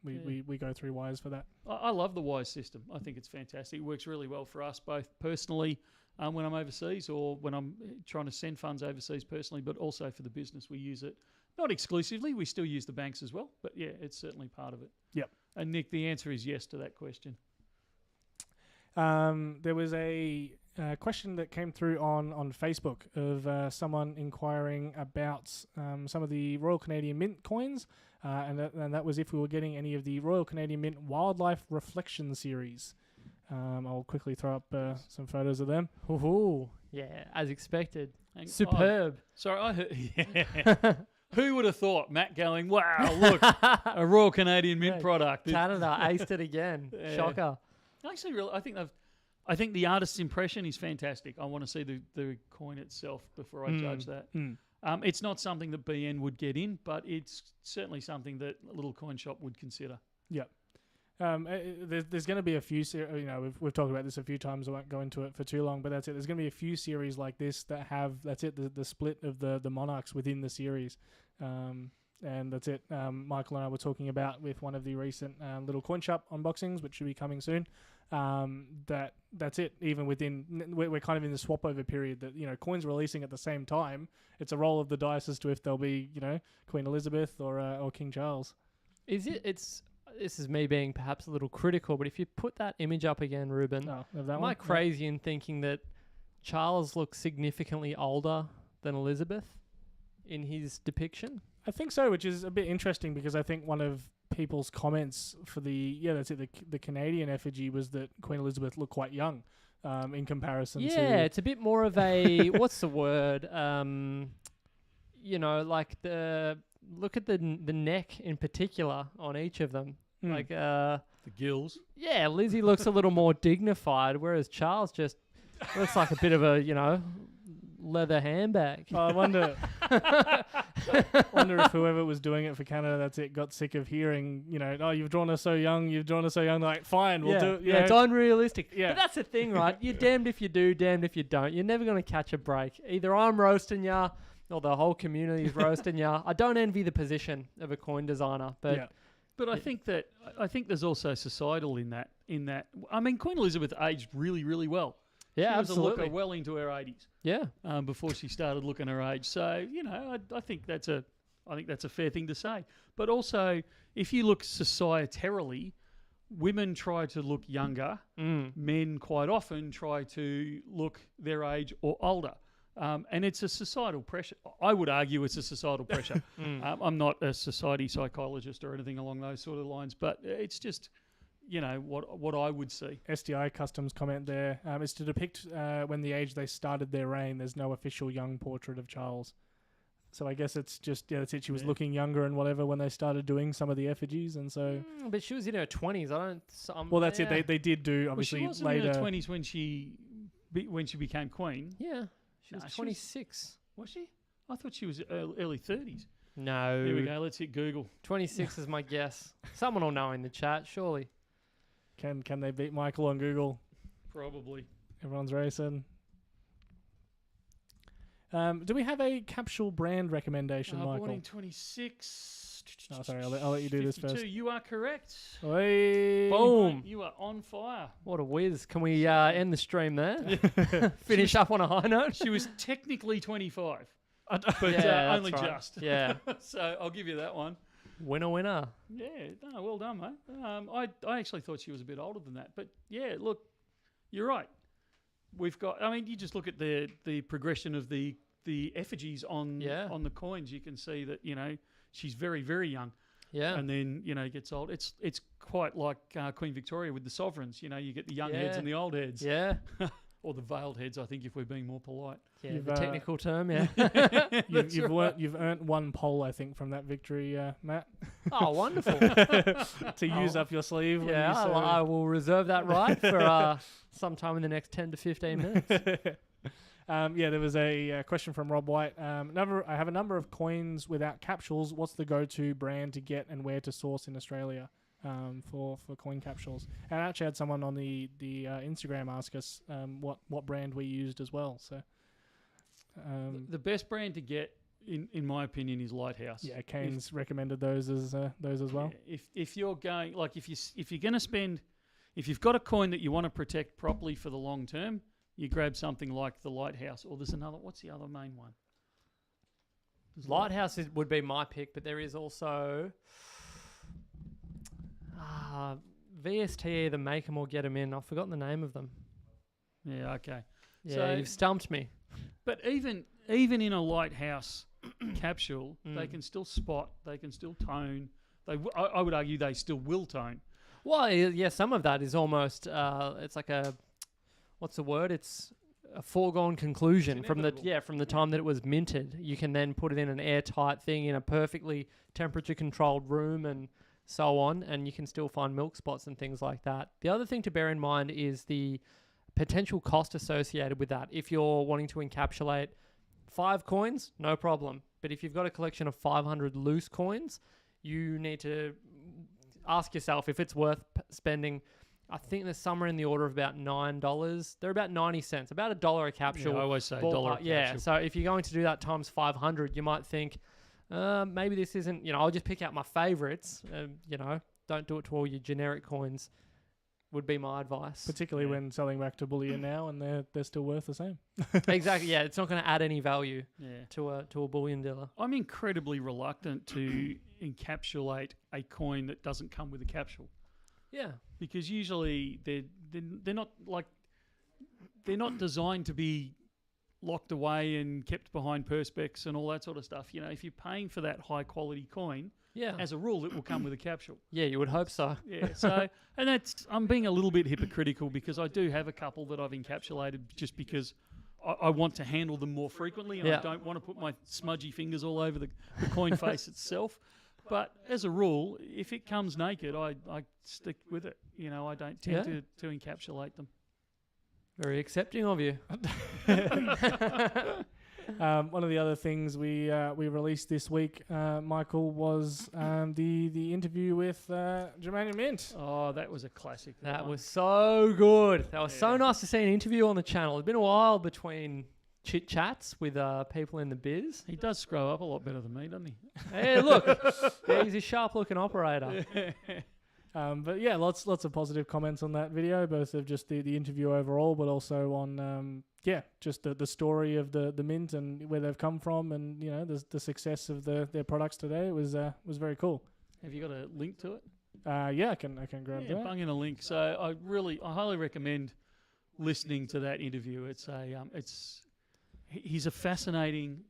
[SPEAKER 3] We go through Wise for that.
[SPEAKER 1] I love the Wise system. I think it's fantastic. It works really well for us both personally when I'm overseas or when I'm trying to send funds overseas personally, but also for the business. We use it not exclusively. We still use the banks as well, but yeah, it's certainly part of it.
[SPEAKER 3] Yep.
[SPEAKER 1] And Nick, the answer is yes to that question.
[SPEAKER 3] There was a question that came through on Facebook of someone inquiring about some of the Royal Canadian Mint coins, and that was if we were getting any of the Royal Canadian Mint Wildlife Reflection series. I'll quickly throw up some photos of them.
[SPEAKER 2] Ooh, yeah, as expected.
[SPEAKER 1] Superb. Sorry, I heard. Yeah. Who would have thought Matt going, wow, look, a Royal Canadian Mint product.
[SPEAKER 2] Canada aced it again.
[SPEAKER 1] Yeah.
[SPEAKER 2] Shocker.
[SPEAKER 1] Actually, really, I think the artist's impression is fantastic. I want to see the coin itself before I judge that. It's not something that BN would get in, but it's certainly something that a little coin shop would consider.
[SPEAKER 3] Yeah. There's going to be a few, we've talked about this a few times. I won't go into it for too long, but that's it. There's going to be a few series like this that have, that's it, the split of the monarchs within the series. And that's it. Michael and I were talking about with one of the recent little coin shop unboxings, which should be coming soon. That's it. Even within, we're kind of in the swap over period that, coins releasing at the same time. It's a roll of the dice as to if they'll be, Queen Elizabeth or King Charles.
[SPEAKER 2] This is me being perhaps a little critical, but if you put that image up again, Ruben, am I crazy in thinking that Charles looks significantly older than Elizabeth in his depiction?
[SPEAKER 3] I think so, which is a bit interesting because I think one of people's comments for the Canadian effigy was that Queen Elizabeth looked quite young in comparison to...
[SPEAKER 2] Yeah, it's a bit more of a... what's the word? Look at the neck in particular on each of them.
[SPEAKER 1] The gills.
[SPEAKER 2] Yeah, Lizzie looks a little more dignified, whereas Charles just looks like a bit of a, leather handbag.
[SPEAKER 3] I wonder if whoever was doing it for Canada, got sick of hearing, you've drawn her so young, like, fine, we'll do it.
[SPEAKER 2] Yeah, it's unrealistic.
[SPEAKER 3] Yeah.
[SPEAKER 2] But that's the thing, right? You're damned if you do, damned if you don't. You're never going to catch a break. Either I'm roasting ya, or the whole community's roasting ya. I don't envy the position of a coin designer, but...
[SPEAKER 3] Yeah.
[SPEAKER 1] But I think there's also societal in that. I mean, Queen Elizabeth aged really, really well.
[SPEAKER 2] Yeah,
[SPEAKER 1] she was
[SPEAKER 2] absolutely.
[SPEAKER 1] a looker well into her 80s.
[SPEAKER 2] Yeah.
[SPEAKER 1] Before she started looking her age. So I think that's a fair thing to say. But also, if you look societally, women try to look younger. Men quite often try to look their age or older. And it's a societal pressure. I would argue it's a societal pressure. I'm not a society psychologist or anything along those sort of lines, but it's just, what I would see.
[SPEAKER 3] SDI Customs comment there is to depict when the age they started their reign. There's no official young portrait of Charles. So I guess it's just, that's it. She was looking younger and whatever when they started doing some of the effigies. And so...
[SPEAKER 2] but she was in her 20s.
[SPEAKER 3] Well, that's it. They did do, obviously,
[SPEAKER 1] she wasn't
[SPEAKER 3] later...
[SPEAKER 1] in her 20s when she became queen.
[SPEAKER 2] Yeah. She was 26.
[SPEAKER 1] Was she? I thought she was early 30s.
[SPEAKER 2] No.
[SPEAKER 1] Here we go. Let's hit Google.
[SPEAKER 2] 26 is my guess. Someone will know in the chat, surely.
[SPEAKER 3] Can they beat Michael on Google?
[SPEAKER 1] Probably.
[SPEAKER 3] Everyone's racing. Do we have a capsule brand recommendation, Michael?
[SPEAKER 1] Born in 26.
[SPEAKER 3] Oh, sorry, I'll let you do 52.
[SPEAKER 1] This first. You are correct.
[SPEAKER 3] Oi.
[SPEAKER 2] Boom.
[SPEAKER 1] You are on fire.
[SPEAKER 2] What a whiz. Can we end the stream there? Finish up on a high note?
[SPEAKER 1] She was technically 25. But only
[SPEAKER 2] right.
[SPEAKER 1] just.
[SPEAKER 2] Yeah.
[SPEAKER 1] So I'll give you that one.
[SPEAKER 2] Winner.
[SPEAKER 1] Yeah, no, well done, mate. I actually thought she was a bit older than that. But yeah, look, you're right. We've got, you just look at the progression of the effigies on the coins. You can see that, she's very, very young.
[SPEAKER 2] Yeah.
[SPEAKER 1] And then, gets old. It's quite like Queen Victoria with the sovereigns. You get the young heads and the old heads.
[SPEAKER 2] Yeah.
[SPEAKER 1] Or the veiled heads, I think, if we're being more polite.
[SPEAKER 2] Yeah, the technical term, yeah.
[SPEAKER 3] You've earned one poll, I think, from that victory, Matt.
[SPEAKER 2] Oh, wonderful.
[SPEAKER 3] To use up your sleeve.
[SPEAKER 2] Yeah, I will reserve that right for sometime in the next 10 to 15 minutes.
[SPEAKER 3] There was a question from Rob White. I have a number of coins without capsules. What's the go-to brand to get and where to source in Australia for coin capsules? And I actually had someone on the Instagram ask us what brand we used as well. So
[SPEAKER 1] the best brand to get, in my opinion, is Lighthouse.
[SPEAKER 3] Yeah, Kane's recommended those as well.
[SPEAKER 1] If you're going, like, if you're going to spend, if you've got a coin that you want to protect properly for the long term, you grab something like the Lighthouse, or there's another. What's the other main one?
[SPEAKER 2] Lighthouse would be my pick, but there is also VST, either make them or get them in. I've forgotten the name of them.
[SPEAKER 1] Yeah, okay.
[SPEAKER 2] Yeah,
[SPEAKER 1] So
[SPEAKER 2] you've stumped me.
[SPEAKER 1] But even in a Lighthouse capsule, they can still spot, they can still tone. I would argue they still will tone.
[SPEAKER 2] Well, yeah, some of that is almost, it's like a, what's the word? It's a foregone conclusion from the time that it was minted. You can then put it in an airtight thing in a perfectly temperature controlled room and so on, and you can still find milk spots and things like that. The other thing to bear in mind is the potential cost associated with that. If you're wanting to encapsulate 5 coins, no problem. But if you've got a collection of 500 loose coins, you need to ask yourself if it's worth spending. I think there's somewhere in the order of about $9. They're about 90 cents, about $1 a capsule.
[SPEAKER 1] Yeah, I always say
[SPEAKER 2] ballpark.
[SPEAKER 1] $1 a capsule.
[SPEAKER 2] Yeah, so if you're going to do that times 500, you might think, maybe this isn't, I'll just pick out my favorites. Don't do it to all your generic coins, would be my advice.
[SPEAKER 3] Particularly when selling back to Bullion Now and they're still worth the same.
[SPEAKER 2] Exactly, yeah. It's not going to add any value to a bullion dealer.
[SPEAKER 1] I'm incredibly reluctant to encapsulate a coin that doesn't come with a capsule.
[SPEAKER 2] Yeah.
[SPEAKER 1] Because usually they're not designed to be locked away and kept behind perspex and all that sort of stuff. If you're paying for that high quality coin, as a rule, it will come with a capsule.
[SPEAKER 2] Yeah, you would hope so.
[SPEAKER 1] Yeah, so, and I'm being a little bit hypocritical because I do have a couple that I've encapsulated just because I want to handle them more frequently and I don't want to put my smudgy fingers all over the coin face itself. But as a rule, if it comes naked, I stick with it. I don't tend to encapsulate them.
[SPEAKER 2] Very accepting of you.
[SPEAKER 3] One of the other things we released this week, Michael, was the interview with Germania Mint.
[SPEAKER 1] Oh, that was a classic.
[SPEAKER 2] That was so good. That was so nice to see an interview on the channel. It's been a while between chit chats with people in the biz.
[SPEAKER 1] He does scroll up a lot better than me, doesn't he?
[SPEAKER 2] Hey, look, he's a sharp looking operator.
[SPEAKER 3] But yeah, lots of positive comments on that video, both of just the interview overall, but also on just the story of the mint and where they've come from, and the success of their products today. It was very cool.
[SPEAKER 1] Have you got a link to it?
[SPEAKER 3] I can grab that.
[SPEAKER 1] Bung in a link. So I highly recommend listening to that interview. He's a fascinating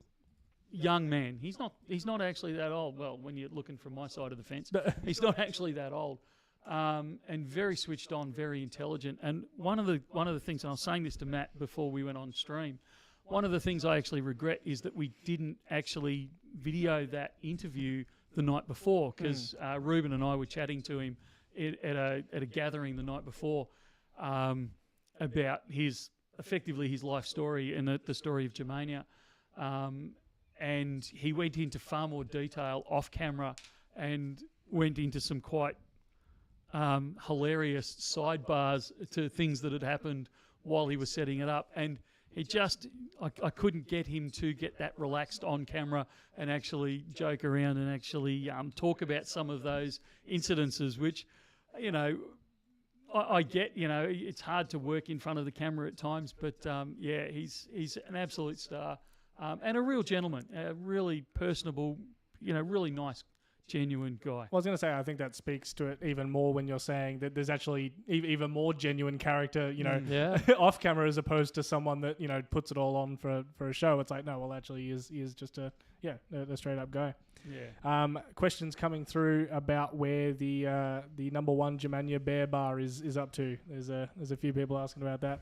[SPEAKER 1] young man. He's not actually that old. Well, when you're looking from my side of the fence, he's not actually that old. And very switched on, very intelligent. And one of the things, and I was saying this to Matt before we went on stream, one of the things I actually regret is that we didn't actually video that interview the night before, because Ruben and I were chatting to him at a gathering the night before about his life story and the story of Germania. And he went into far more detail off camera and went into some quite hilarious sidebars to things that had happened while he was setting it up. And I couldn't get him to get that relaxed on camera and actually joke around and actually talk about some of those incidences, which, I get, it's hard to work in front of the camera at times, but he's an absolute star. And a real gentleman, a really personable, really nice, genuine guy.
[SPEAKER 3] Well, I was going to say, I think that speaks to it even more when you're saying that there's actually even more genuine character, off camera, as opposed to someone that, puts it all on for a show. It's like, no, well, actually he is just a straight up guy. Yeah. Questions coming through about where the number one Germania Bear Bar is up to. There's a few people asking about that.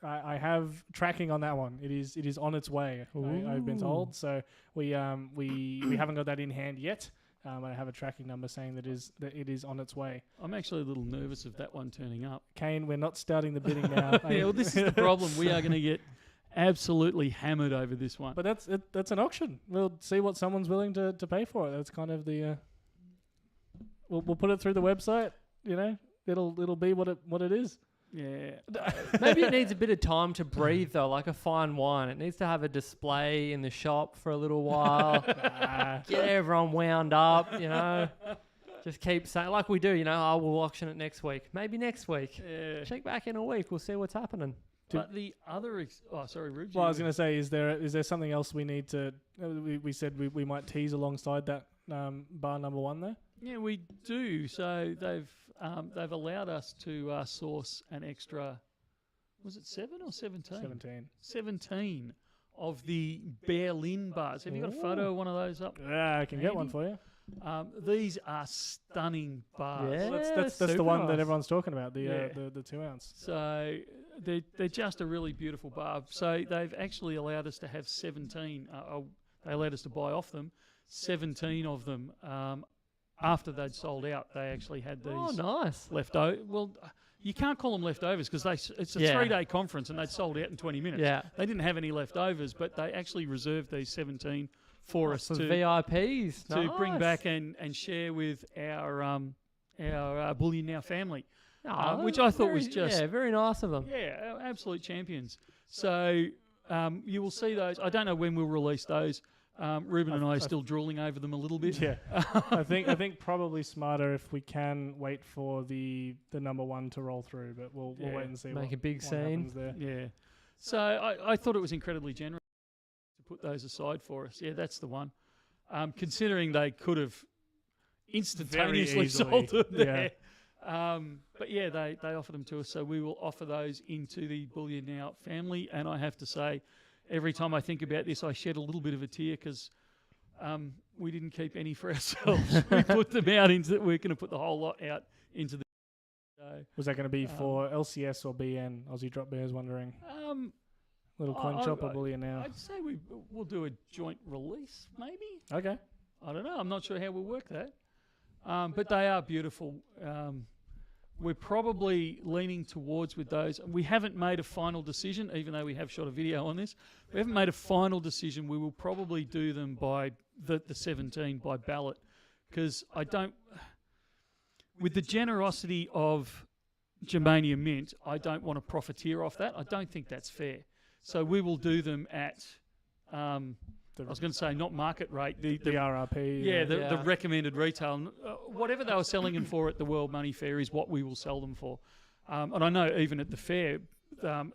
[SPEAKER 3] I have tracking on that one. It is on its way. I've been told. So we haven't got that in hand yet. I have a tracking number saying that it is on its way.
[SPEAKER 1] I'm actually a little nervous of that one turning up.
[SPEAKER 3] Kane, we're not starting the bidding now.
[SPEAKER 1] Yeah, well, this is the problem. We are going to get absolutely hammered over this one.
[SPEAKER 3] But that's an auction. We'll see what someone's willing to pay for it. That's kind of the. We'll put it through the website. You know, it'll be what it is.
[SPEAKER 1] Yeah.
[SPEAKER 2] Maybe it needs a bit of time to breathe, though, like a fine wine. It needs to have a display in the shop for a little while. Get everyone wound up, you know. Just keep saying, like we do, you know, we'll auction it next week. Maybe next week.
[SPEAKER 1] Yeah.
[SPEAKER 2] Check back in a week. We'll see what's happening.
[SPEAKER 1] But the other... sorry, Rube.
[SPEAKER 3] Well, I was going to say, is there something else we need to... we said we might tease alongside that bar number one there?
[SPEAKER 1] Yeah, we do. So they've allowed us to source an extra, was it 7 or 17?
[SPEAKER 3] 17.
[SPEAKER 1] 17 of the Berlin bars. Have you got a photo of one of those up?
[SPEAKER 3] Yeah, I can get one for you.
[SPEAKER 1] These are stunning bars.
[SPEAKER 2] Yeah,
[SPEAKER 3] That's the one that
[SPEAKER 2] nice.
[SPEAKER 3] everyone's talking about, the
[SPEAKER 1] Yeah.
[SPEAKER 3] the 2 ounce.
[SPEAKER 1] So they're just a really beautiful bar. So they've actually allowed us to have 17. They allowed us to buy off them 17 of them. After they'd sold out, they actually had these
[SPEAKER 2] nice.
[SPEAKER 1] left over. Well, you can't call them leftovers because it's a 3-day conference and they'd sold out in 20 minutes.
[SPEAKER 2] Yeah.
[SPEAKER 1] They didn't have any leftovers, but they actually reserved these 17 for us
[SPEAKER 2] For
[SPEAKER 1] to
[SPEAKER 2] VIPs.
[SPEAKER 1] to bring
[SPEAKER 2] Nice.
[SPEAKER 1] back and share with our Bullion Now family,
[SPEAKER 2] Oh,
[SPEAKER 1] which I thought
[SPEAKER 2] very-
[SPEAKER 1] was just
[SPEAKER 2] very nice of them.
[SPEAKER 1] yeah, absolute champions. So you will see those. I don't know when we'll release those. Ruben and I are still drooling over them a little bit.
[SPEAKER 3] Yeah, I think probably smarter if we can wait for the number one to roll through, but we'll wait and see.
[SPEAKER 2] Make a big
[SPEAKER 3] what
[SPEAKER 2] scene.
[SPEAKER 3] happens there.
[SPEAKER 1] Yeah. So I thought it was incredibly generous to put those aside for us. Yeah, that's the one. Considering they could have instantaneously
[SPEAKER 3] easily,
[SPEAKER 1] sold them
[SPEAKER 3] yeah.
[SPEAKER 1] there. But yeah, they offered them to us, so we will offer those into the Bullion Now family. And I have to say, every time I think about this, I shed a little bit of a tear because we didn't keep any for ourselves. We put them out we're going to put the whole lot out into the. So,
[SPEAKER 3] Was that going to be for LCS or BN? Aussie Drop Bears wondering. Little coin shop or Bullion Now?
[SPEAKER 1] I'd say we'll do a joint release, maybe.
[SPEAKER 3] Okay.
[SPEAKER 1] I don't know. I'm not sure how we'll work that. But they are beautiful. We're probably leaning towards with those. We haven't made a final decision, even though we have shot a video on this. We haven't made a final decision. We will probably do them by the 17 by ballot, because I don't. With the generosity of Germania Mint, I don't want to profiteer off that. I don't think that's fair. So we will do them at. I was going to say not market rate, the
[SPEAKER 3] RRP.
[SPEAKER 1] yeah, the recommended retail. Whatever they were selling them for at the World Money Fair is what we will sell them for. And I know even at the fair,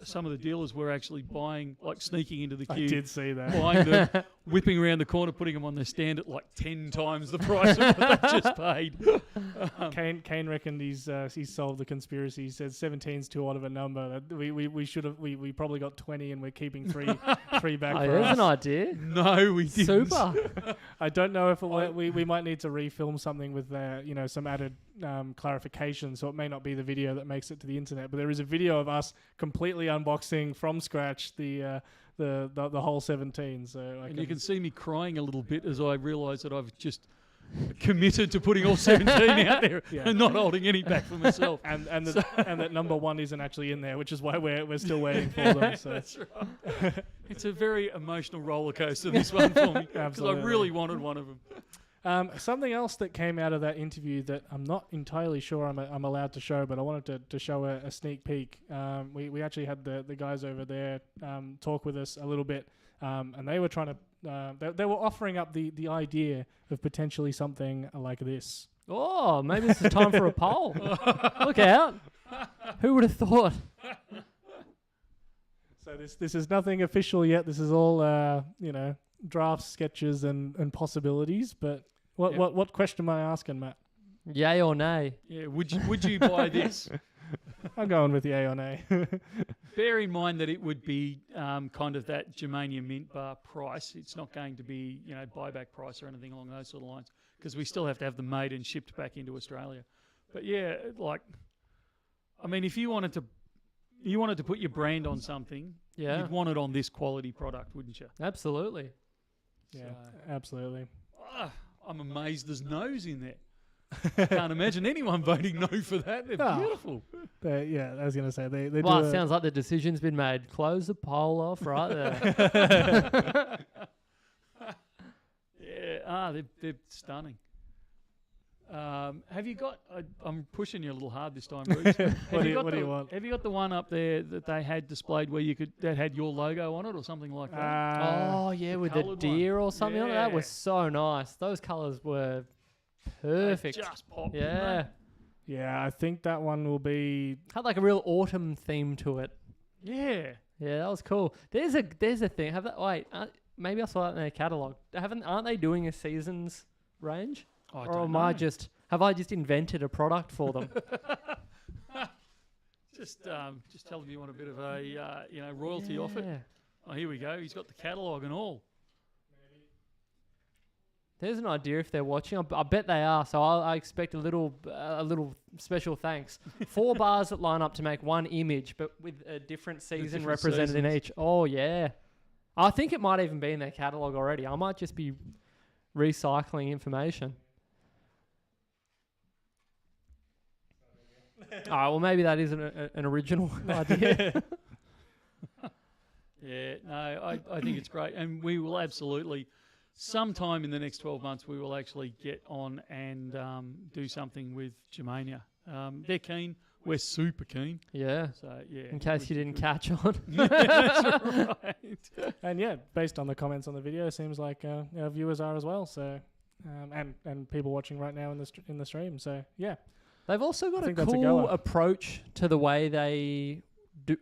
[SPEAKER 1] some of the dealers were actually buying, like sneaking into the queue.
[SPEAKER 3] I did see that.
[SPEAKER 1] Buying them, whipping around the corner, putting them on their stand at like 10 times the price of what they just paid.
[SPEAKER 3] Kane reckoned he's solved the conspiracy. He said 17's too odd of a number. We probably got 20 and we're keeping three back
[SPEAKER 2] Oh,
[SPEAKER 3] for
[SPEAKER 2] there's
[SPEAKER 3] us.
[SPEAKER 2] an idea.
[SPEAKER 1] No, we didn't.
[SPEAKER 2] Super.
[SPEAKER 3] I don't know if we might need to refilm something with some added clarification, so it may not be the video that makes it to the internet, but there is a video of us completely unboxing from scratch the whole 17. So
[SPEAKER 1] You can see me crying a little bit as I realise that I've just committed to putting all 17 out there
[SPEAKER 3] Yeah.
[SPEAKER 1] and not holding any back for myself.
[SPEAKER 3] and that number one isn't actually in there, which is why we're still waiting for them. So
[SPEAKER 1] That's right. It's a very emotional roller coaster, this one for me, because I
[SPEAKER 3] Absolutely.
[SPEAKER 1] really wanted one of them.
[SPEAKER 3] Something else that came out of that interview that I'm not entirely sure I'm allowed to show, but I wanted to show a sneak peek. We actually had the guys over there talk with us a little bit, and they were trying to they were offering up the idea of potentially something like this.
[SPEAKER 2] Oh, maybe this is time for a poll. Look out. Who would have thought?
[SPEAKER 3] So this is nothing official yet. This is all drafts, sketches, and possibilities. But what question am I asking, Matt?
[SPEAKER 2] Yay or nay?
[SPEAKER 1] Yeah, would you buy this?
[SPEAKER 3] I'm going with yay or nay.
[SPEAKER 1] Bear in mind that it would be kind of that Germania Mint bar price. It's not going to be buyback price or anything along those sort of lines, because we still have to have them made and shipped back into Australia. But yeah, if you wanted to put your brand on something,
[SPEAKER 2] Yeah.
[SPEAKER 1] you'd want it on this quality product, wouldn't you?
[SPEAKER 2] Absolutely.
[SPEAKER 3] Yeah,
[SPEAKER 1] So-
[SPEAKER 3] absolutely.
[SPEAKER 1] I'm amazed there's no's in there. I can't imagine anyone voting no for that. They're beautiful.
[SPEAKER 3] Yeah, I was going to say they
[SPEAKER 2] Well,
[SPEAKER 3] do
[SPEAKER 2] it sounds like the decision's been made. Close the poll off right there.
[SPEAKER 1] Yeah, they're stunning. Have you got? I'm pushing you a little hard this time, Bruce.
[SPEAKER 3] What do you want?
[SPEAKER 1] Have you got the one up there that they had displayed where that had your logo on it or something like that?
[SPEAKER 2] Oh yeah, with the
[SPEAKER 1] coloured
[SPEAKER 2] deer or something on it. That
[SPEAKER 1] Yeah.
[SPEAKER 2] was so nice. Those colours were perfect.
[SPEAKER 1] They just popped.
[SPEAKER 2] Yeah,
[SPEAKER 3] Yeah, I think that one will be.
[SPEAKER 2] had like a real autumn theme to it.
[SPEAKER 1] Yeah.
[SPEAKER 2] Yeah, that was cool. There's a thing. Maybe I saw that in their catalogue. Aren't they doing a seasons range? Or have I just invented a product for them?
[SPEAKER 1] Just tell them you want a bit of a royalty off it. Oh, here we go. He's got the catalogue and all.
[SPEAKER 2] There's an idea if they're watching. I bet they are. So I expect a little special thanks. 4 bars that line up to make one image, but with a different season
[SPEAKER 1] different
[SPEAKER 2] represented in
[SPEAKER 1] seasons.
[SPEAKER 2] each. Oh yeah, I think it might even be in their catalogue already. I might just be recycling information. All right, well maybe that is an original idea.
[SPEAKER 1] Yeah, no, I think it's great. And we will absolutely, sometime in the next 12 months, we will actually get on and do something with Germania. They're keen. We're super keen.
[SPEAKER 2] Yeah.
[SPEAKER 1] So, yeah.
[SPEAKER 2] In case you didn't catch on.
[SPEAKER 1] Yeah, that's right.
[SPEAKER 3] And yeah, based on the comments on the video, seems like our viewers are as well. So, and people watching right now in the stream. So yeah.
[SPEAKER 2] They've also got
[SPEAKER 3] I
[SPEAKER 2] a
[SPEAKER 3] think that's a
[SPEAKER 2] cool
[SPEAKER 3] goer.
[SPEAKER 2] approach to the way they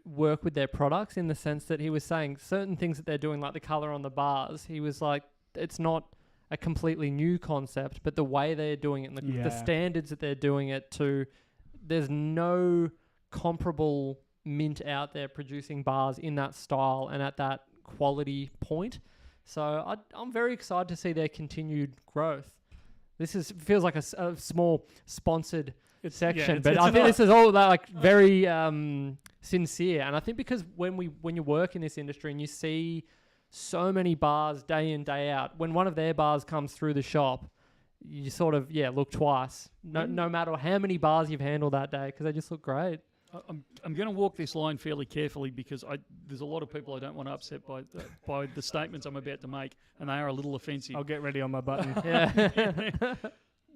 [SPEAKER 2] work with their products, in the sense that he was saying certain things that they're doing, like the color on the bars. He was like, it's not a completely new concept, but the way they're doing it, and the standards that they're doing it to, there's no comparable mint out there producing bars in that style and at that quality point. So I'm very excited to see their continued growth. This feels like a small sponsored section, but I think this is all like very sincere. And I think because when you work in this industry and you see so many bars day in, day out, when one of their bars comes through the shop, you sort of look twice, no matter how many bars you've handled that day, because they just look great.
[SPEAKER 1] I'm going to walk this line fairly carefully because there's a lot of people I don't want to upset by the statements I'm about to make, and they are a little offensive.
[SPEAKER 3] I'll get ready on my button.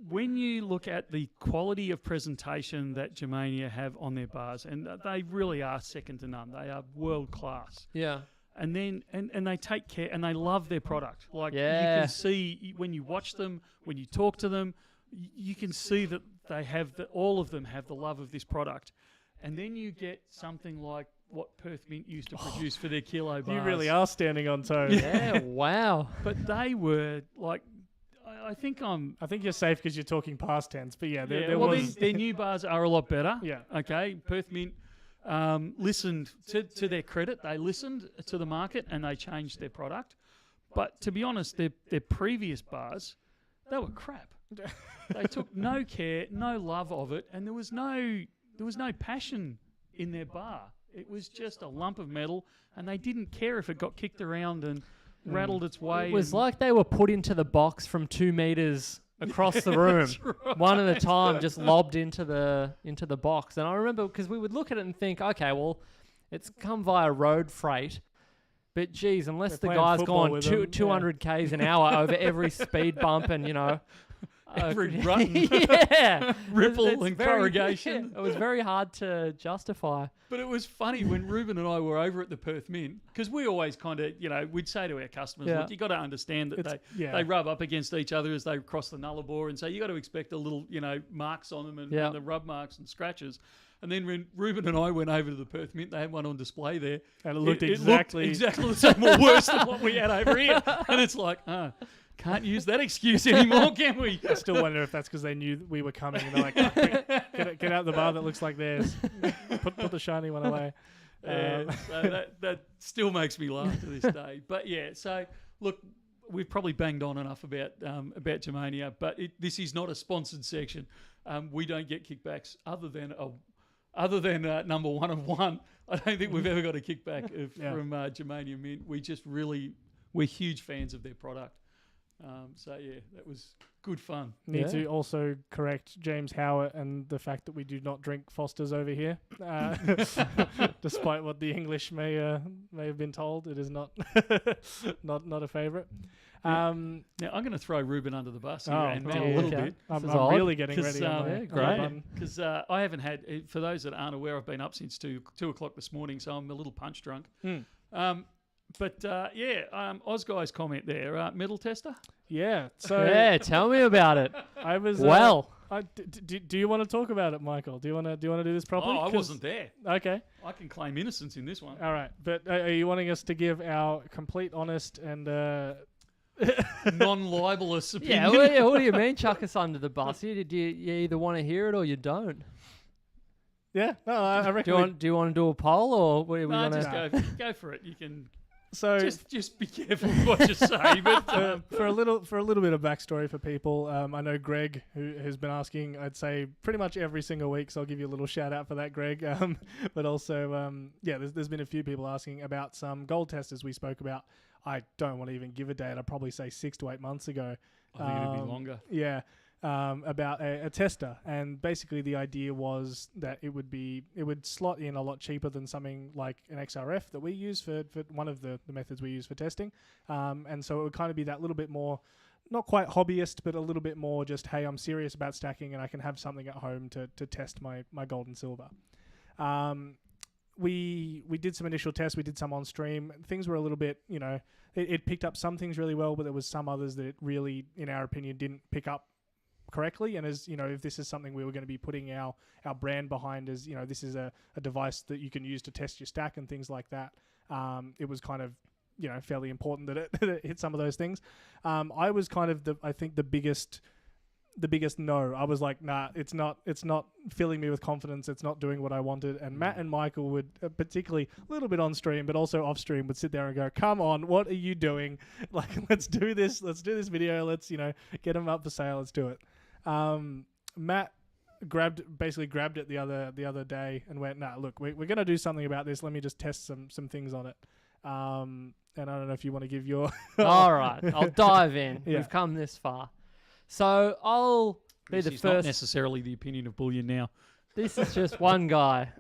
[SPEAKER 1] When you look at the quality of presentation that Germania have on their bars, and they really are second to none. They are world class.
[SPEAKER 2] Yeah.
[SPEAKER 1] And then and they take care and they love their product. Like you can see when you watch them, when you talk to them, you can see that they have all of them have the love of this product. And then you get something like what Perth Mint used to produce for their kilo bars.
[SPEAKER 3] You really are standing on toes.
[SPEAKER 2] Yeah, wow.
[SPEAKER 1] But they were like, I think
[SPEAKER 3] you're safe because you're talking past tense. But yeah, there
[SPEAKER 1] well,
[SPEAKER 3] was.
[SPEAKER 1] their new bars are a lot better.
[SPEAKER 3] Yeah.
[SPEAKER 1] Okay. Perth Mint listened to their credit. They listened to the market and they changed their product. But to be honest, their previous bars, they were crap. They took no care, no love of it, and there was no passion in their bar. It was just a lump of metal, and they didn't care if it got kicked around and rattled its way.
[SPEAKER 2] It was like they were put into the box from 2 meters across the room,
[SPEAKER 1] right.
[SPEAKER 2] one at a time, just lobbed into the box. And I remember because we would look at it and think, okay, well, it's come via road freight. But geez, unless the guy's gone 200 k's an hour over every speed bump and
[SPEAKER 1] every rut, ripple and corrugation.
[SPEAKER 2] It was very hard to justify.
[SPEAKER 1] But it was funny when Ruben and I were over at the Perth Mint, because we always kind of, we'd say to our customers, look, you got to understand that they rub up against each other as they cross the nullarbor, and so you got to expect a little, marks on them and the rub marks and scratches. And then when Ruben and I went over to the Perth Mint, they had one on display there.
[SPEAKER 3] And it looked exactly
[SPEAKER 1] the same or worse than what we had over here. And it's like, can't use that excuse anymore, can we?
[SPEAKER 3] I still wonder if that's because they knew we were coming and they're like, get out the bar that looks like theirs. Put the shiny one away.
[SPEAKER 1] So that still makes me laugh to this day. But yeah, so look, we've probably banged on enough about Germania, but this is not a sponsored section. We don't get kickbacks other than number one of one. I don't think we've ever got a kickback from Germania Mint. We're huge fans of their product. So yeah, that was good fun.
[SPEAKER 3] Need to also correct James Howard and the fact that we do not drink Fosters over here. Despite what the English may have been told, it is not not a favourite.
[SPEAKER 1] Now I'm going to throw Ruben under the bus here and Matt a
[SPEAKER 3] dear.
[SPEAKER 1] little
[SPEAKER 2] Okay.
[SPEAKER 1] bit.
[SPEAKER 3] I'm
[SPEAKER 2] odd,
[SPEAKER 3] really getting ready. On my,
[SPEAKER 2] great.
[SPEAKER 3] on my button.
[SPEAKER 1] Because I haven't had, for those that aren't aware, I've been up since 2 o'clock this morning, so I'm a little punch drunk. Oz Guy's comment there, metal tester?
[SPEAKER 3] Yeah. So
[SPEAKER 2] Yeah, tell me about it.
[SPEAKER 3] I was
[SPEAKER 2] Well,
[SPEAKER 3] do you want to talk about it, Michael? Do you want to do this properly?
[SPEAKER 1] Oh, I
[SPEAKER 3] 'Cause-
[SPEAKER 1] wasn't there.
[SPEAKER 3] Okay.
[SPEAKER 1] I can claim innocence in this one.
[SPEAKER 3] All right. But are you wanting us to give our complete, honest, and
[SPEAKER 1] Non-libelous opinion.
[SPEAKER 2] yeah, what do you mean chuck us under the bus? You either want to hear it or you don't.
[SPEAKER 3] yeah? No, I
[SPEAKER 2] Do
[SPEAKER 3] reckon.
[SPEAKER 2] you want to do a poll or what are we
[SPEAKER 1] No,
[SPEAKER 2] going
[SPEAKER 1] just
[SPEAKER 2] to...
[SPEAKER 1] go for it. You can
[SPEAKER 3] so
[SPEAKER 1] just be careful with what you say. But
[SPEAKER 3] for a little bit of backstory for people, I know Greg, who has been asking, I'd say pretty much every single week, so I'll give you a little shout out for that, Greg. But also, there's been a few people asking about some gold testers we spoke about. I don't want to even give a date. I'd probably say 6 to 8 months ago.
[SPEAKER 1] I think it'd be longer.
[SPEAKER 3] Yeah. About a tester, and basically the idea was that it would slot in a lot cheaper than something like an XRF that we use for one of the methods we use for testing, and so it would kind of be that little bit more, not quite hobbyist, but a little bit more just, hey, I'm serious about stacking and I can have something at home to test my gold and silver. We did some initial tests. We did some on stream. Things were a little bit, it picked up some things really well, but there was some others that it really, in our opinion, didn't pick up correctly. And as if this is something we were going to be putting our brand behind, as this is a device that you can use to test your stack and things like that, it was kind of fairly important that it hit some of those things. I was kind of the biggest no. I was like, nah, it's not filling me with confidence. It's not doing what I wanted. And Matt and Michael would, particularly a little bit on stream, but also off stream, would sit there and go, come on, what are you doing? Like, let's do this video. Let's, get them up for sale. Let's do it. Matt basically grabbed it the other day and went, nah, look, we're going to do something about this. Let me just test some things on it. And I don't know if you want to give your...
[SPEAKER 2] All right, I'll dive in.
[SPEAKER 3] Yeah.
[SPEAKER 2] We've come this far. So I'll be the
[SPEAKER 1] This is not
[SPEAKER 2] first.
[SPEAKER 1] necessarily the opinion of Bullion Now.
[SPEAKER 2] This is just one guy,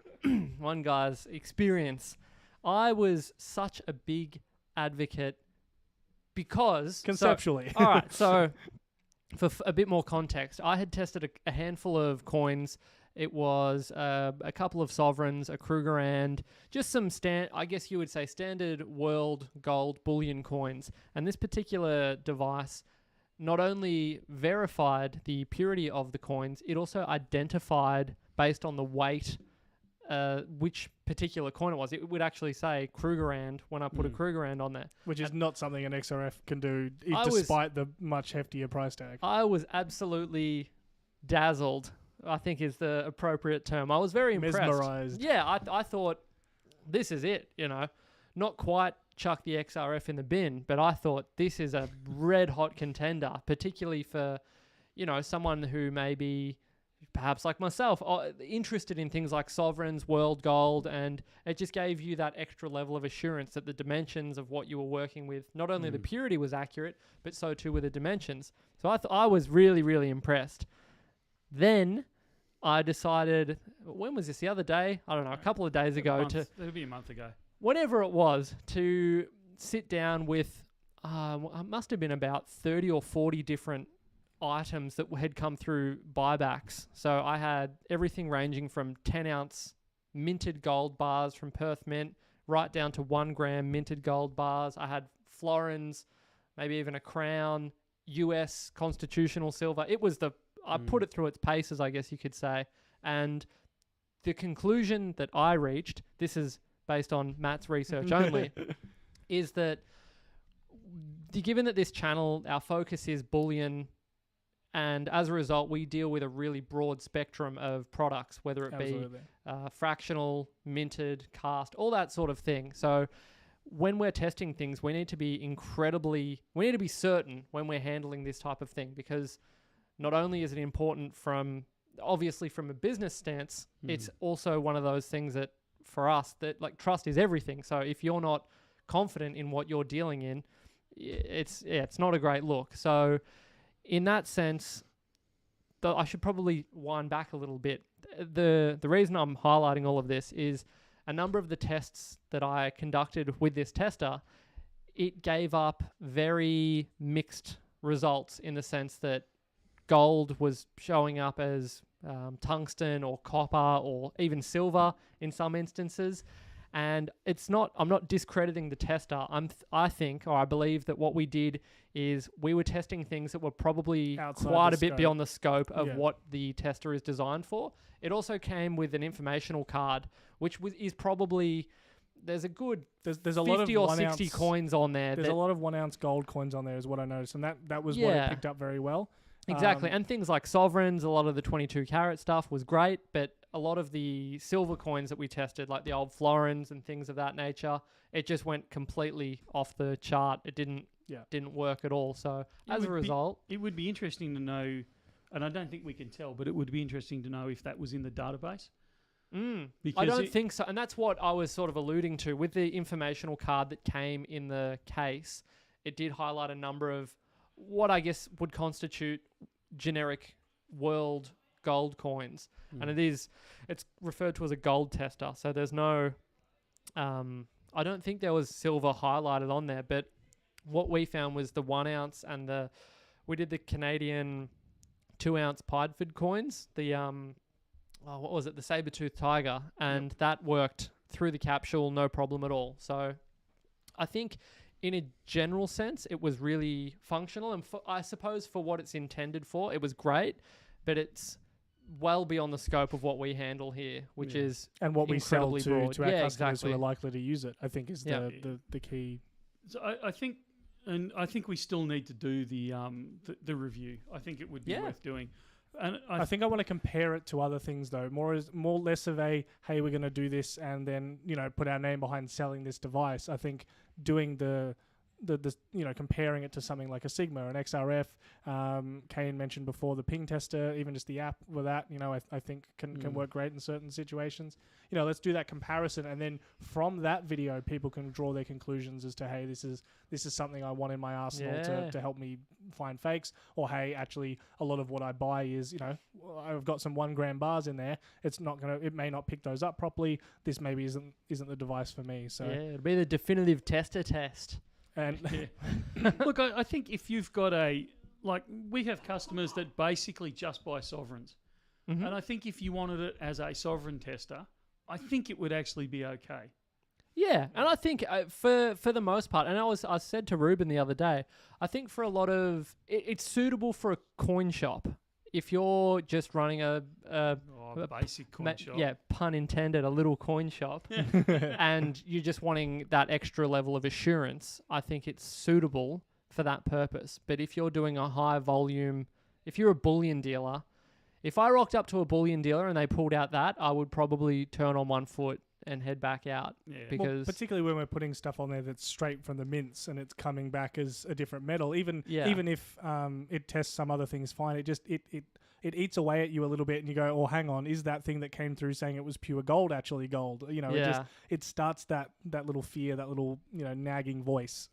[SPEAKER 2] one guy's experience. I was such a big advocate because...
[SPEAKER 3] Conceptually.
[SPEAKER 2] All right, so for a bit more context, I had tested a handful of coins. It was a couple of sovereigns, a Krugerrand, just some I guess you would say standard world gold bullion coins. And this particular device not only verified the purity of the coins, it also identified based on the weight which particular coin it was. It would actually say Krugerrand when I put a Krugerrand on there.
[SPEAKER 3] Which is not something an XRF can do,
[SPEAKER 2] I
[SPEAKER 3] despite the much heftier price tag.
[SPEAKER 2] I was absolutely dazzled, I think is the appropriate term. I was very impressed.
[SPEAKER 3] Mesmerized.
[SPEAKER 2] Yeah, I thought, this is it, Not quite chuck the XRF in the bin, but I thought this is a red hot contender, particularly for, someone who may be perhaps like myself, interested in things like sovereigns, world gold, and it just gave you that extra level of assurance that the dimensions of what you were working with, not only the purity was accurate, but so too were the dimensions. So I was really, really impressed. Then I decided, when was this, the other day? I don't know, a couple of days ago.
[SPEAKER 1] It'll be a month ago.
[SPEAKER 2] Whatever it was, to sit down with, it must have been about 30 or 40 different items that had come through buybacks. So I had everything ranging from 10-ounce minted gold bars from Perth Mint right down to 1 gram minted gold bars. I had florins, maybe even a crown, US constitutional silver. It was I put it through its paces, I guess you could say. And the conclusion that I reached, this is based on Matt's research only, is that given that this channel, our focus is bullion, and as a result, we deal with a really broad spectrum of products, whether it
[SPEAKER 3] Absolutely.
[SPEAKER 2] be fractional, minted, cast, all that sort of thing. So when we're testing things, we need to be certain when we're handling this type of thing, because not only is it important obviously from a business stance, it's also one of those things that for us that like trust is everything. So if you're not confident in what you're dealing in, it's not a great look. So in that sense, I should probably wind back a little bit. The reason I'm highlighting all of this is a number of the tests that I conducted with this tester, it gave up very mixed results in the sense that gold was showing up as tungsten or copper or even silver in some instances. And I'm not discrediting the tester. I believe that what we did is we were testing things that were probably
[SPEAKER 3] Outside
[SPEAKER 2] quite
[SPEAKER 3] the
[SPEAKER 2] a bit
[SPEAKER 3] scope.
[SPEAKER 2] beyond the scope of what the tester is designed for. It also came with an informational card, which is probably, there's a good
[SPEAKER 3] there's a
[SPEAKER 2] 50
[SPEAKER 3] lot of
[SPEAKER 2] or
[SPEAKER 3] 1
[SPEAKER 2] 60
[SPEAKER 3] ounce,
[SPEAKER 2] coins on there.
[SPEAKER 3] There's a lot of 1 ounce gold coins on there is what I noticed. And that was what it picked up very well.
[SPEAKER 2] Exactly. And things like sovereigns, a lot of the 22 karat stuff was great, but a lot of the silver coins that we tested, like the old florins and things of that nature, it just went completely off the chart. It didn't work at all. So as a result,
[SPEAKER 1] it would be interesting to know, and I don't think we can tell, but it would be interesting to know if that was in the database.
[SPEAKER 2] I don't think so. And that's what I was sort of alluding to with the informational card that came in the case. It did highlight a number of what I guess would constitute generic world gold coins. And it's referred to as a gold tester. So there's no, I don't think there was silver highlighted on there, but what we found was the 1 ounce and we did the Canadian 2 ounce Pideford coins, the, what was it? The saber-toothed tiger. And that worked through the capsule, no problem at all. So I think in a general sense, it was really functional. And I suppose for what it's intended for, it was great, but it's well beyond the scope of what we handle here, which is
[SPEAKER 3] and what we sell to our customers
[SPEAKER 2] exactly.
[SPEAKER 3] who are likely to use it, I think is the key.
[SPEAKER 1] So I think we still need to do the review. I think it would be worth doing. And
[SPEAKER 3] I think I want to compare it to other things though, more less of a, hey, we're going to do this and then, put our name behind selling this device. I think doing the comparing it to something like a Sigma, an XRF, Kane mentioned before the ping tester, even just the app with that, I think can work great in certain situations. Let's do that comparison, and then from that video, people can draw their conclusions as to, hey, this is something I want in my arsenal to help me find fakes, or hey, actually, a lot of what I buy is, I've got some 1 gram bars in there. It may not pick those up properly. This maybe isn't the device for me. So
[SPEAKER 2] it'll be the definitive tester test.
[SPEAKER 3] And
[SPEAKER 1] look, I think if you've got we have customers that basically just buy sovereigns. And I think if you wanted it as a sovereign tester, I think it would actually be okay.
[SPEAKER 2] Yeah, and I think for the most part, and I said to Ruben the other day, I think for a lot of it's suitable for a coin shop. If you're just running a
[SPEAKER 1] basic coin shop.
[SPEAKER 2] Yeah, pun intended, a little coin shop, and you're just wanting that extra level of assurance, I think it's suitable for that purpose. But if you're doing a high volume, if you're a bullion dealer, if I rocked up to a bullion dealer and they pulled out that, I would probably turn on one foot and head back out.
[SPEAKER 1] Yeah.
[SPEAKER 2] Because
[SPEAKER 3] particularly when we're putting stuff on there that's straight from the mints and it's coming back as a different metal, even if it tests some other things fine, it eats away at you a little bit, and you go, oh, hang on, is that thing that came through saying it was pure gold actually gold? It starts that little fear, that little nagging voice.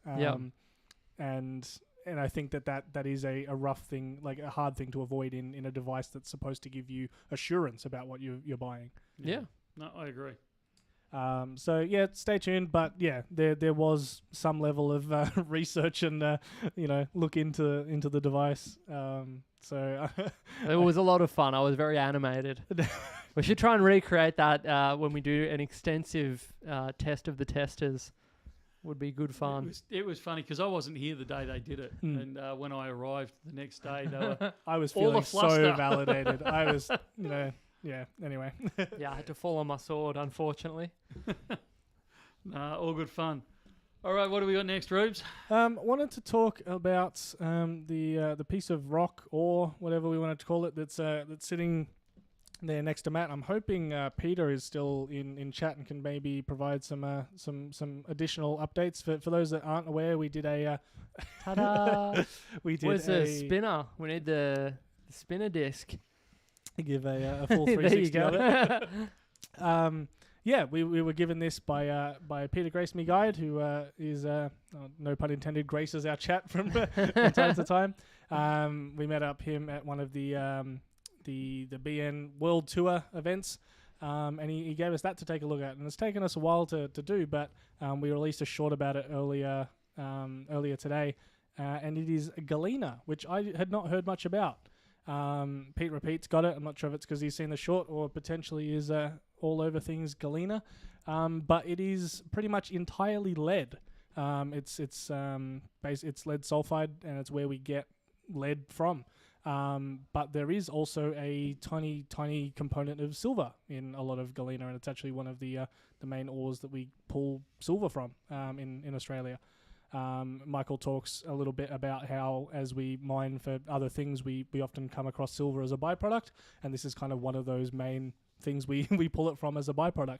[SPEAKER 3] And I think that is a rough thing, like a hard thing to avoid in a device that's supposed to give you assurance about what you're buying.
[SPEAKER 1] Yeah. No, I agree.
[SPEAKER 3] Stay tuned. But there was some level of research and look into the device.
[SPEAKER 2] It was a lot of fun. I was very animated. We should try and recreate that when we do an extensive test of the testers. Would be good fun.
[SPEAKER 1] It was funny because I wasn't here the day they did it, and when I arrived the next day, they were
[SPEAKER 3] I was feeling so validated. I was, Anyway,
[SPEAKER 2] I had to fall on my sword, unfortunately.
[SPEAKER 1] Nah, all good fun. All right, what do we got next, Rubes?
[SPEAKER 3] Wanted to talk about the piece of rock or whatever we wanted to call it that's sitting there next to Matt. I'm hoping Peter is still in chat and can maybe provide some additional updates for those that aren't aware. We did a
[SPEAKER 2] ta-da.
[SPEAKER 3] We did
[SPEAKER 2] Where's the spinner? We need the spinner disc.
[SPEAKER 3] Give a full 360 of it. yeah, we were given this by Peter Grace Me Guide, who is no pun intended, graces our chat from time to time. We met up him at one of the BN World Tour events. And he gave us that to take a look at, and it's taken us a while to do, but we released a short about it earlier today, and it is Galena, which I had not heard much about. Pete Repeat's got it. I'm not sure if it's because he's seen the short or potentially is all over things Galena, but it is pretty much entirely lead. It's lead sulfide, and it's where we get lead from. But there is also a tiny component of silver in a lot of Galena, and it's actually one of the main ores that we pull silver from in Australia. Michael talks a little bit about how as we mine for other things, we often come across silver as a byproduct, and this is kind of one of those main things we pull it from as a byproduct.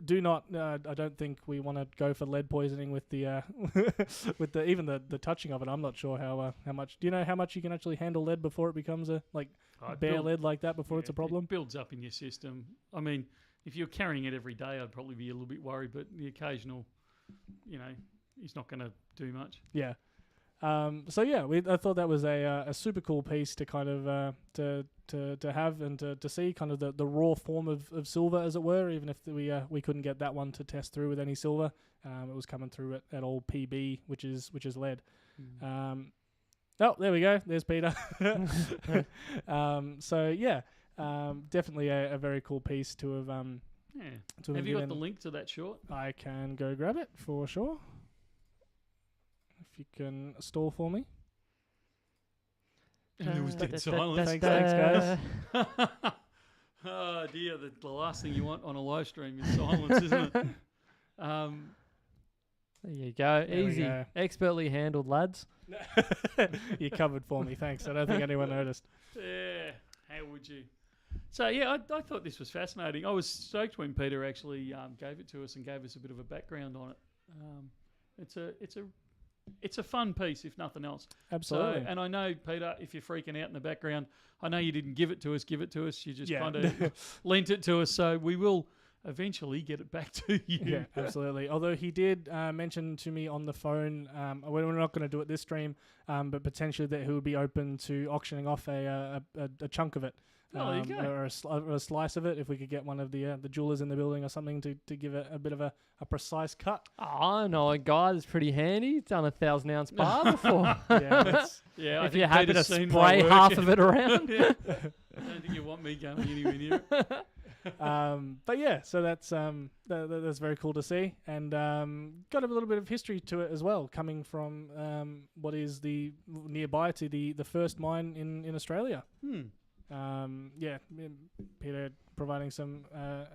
[SPEAKER 3] Do not. I don't think we want to go for lead poisoning with the with the even the touching of it. I'm not sure how much. Do you know how much you can actually handle lead before it becomes bare lead like that before it's a problem?
[SPEAKER 1] It builds up in your system. I mean, if you're carrying it every day, I'd probably be a little bit worried. But the occasional, it's not going to do much.
[SPEAKER 3] Yeah. So yeah, I thought that was a super cool piece to kind of to have and to see kind of the raw form of silver, as it were, even if we couldn't get that one to test through with any silver. It was coming through at all PB, which is lead. Oh, there we go. There's Peter. So yeah, definitely a very cool piece to have.
[SPEAKER 1] Have you got the link to that short?
[SPEAKER 3] I can go grab it for sure. If you can stall for me.
[SPEAKER 1] And there was dead silence.
[SPEAKER 3] Thanks, guys.
[SPEAKER 1] Oh dear, the last thing you want on a live stream is silence, isn't it?
[SPEAKER 2] There you go.
[SPEAKER 3] There we
[SPEAKER 2] Easy.
[SPEAKER 3] go.
[SPEAKER 2] Expertly handled, lads.
[SPEAKER 3] You covered for me, thanks. I don't think anyone noticed.
[SPEAKER 1] Yeah, how would you? So yeah, I thought this was fascinating. I was stoked when Peter actually gave it to us and gave us a bit of a background on it. It's a fun piece, if nothing else.
[SPEAKER 3] Absolutely.
[SPEAKER 1] So, and I know, Peter, if you're freaking out in the background, I know you didn't give it to us. You just kind of lent it to us. So we will eventually get it back to you.
[SPEAKER 3] Yeah, absolutely. Although he did mention to me on the phone, we're not going to do it this stream, but potentially that he would be open to auctioning off a chunk of it.
[SPEAKER 1] Oh, there you go.
[SPEAKER 3] Or a slice of it, if we could get one of the jewelers in the building or something to give it a bit of a precise cut.
[SPEAKER 2] Oh, I know a guy that's pretty handy. He's done 1,000 ounce bar before.
[SPEAKER 1] Yeah,
[SPEAKER 2] if you're happy to spray half of it around.
[SPEAKER 1] I don't think you want me going anywhere near it.
[SPEAKER 3] But yeah, so that's very cool to see, and got a little bit of history to it as well, coming from what is the nearby to the first mine in Australia. Peter providing some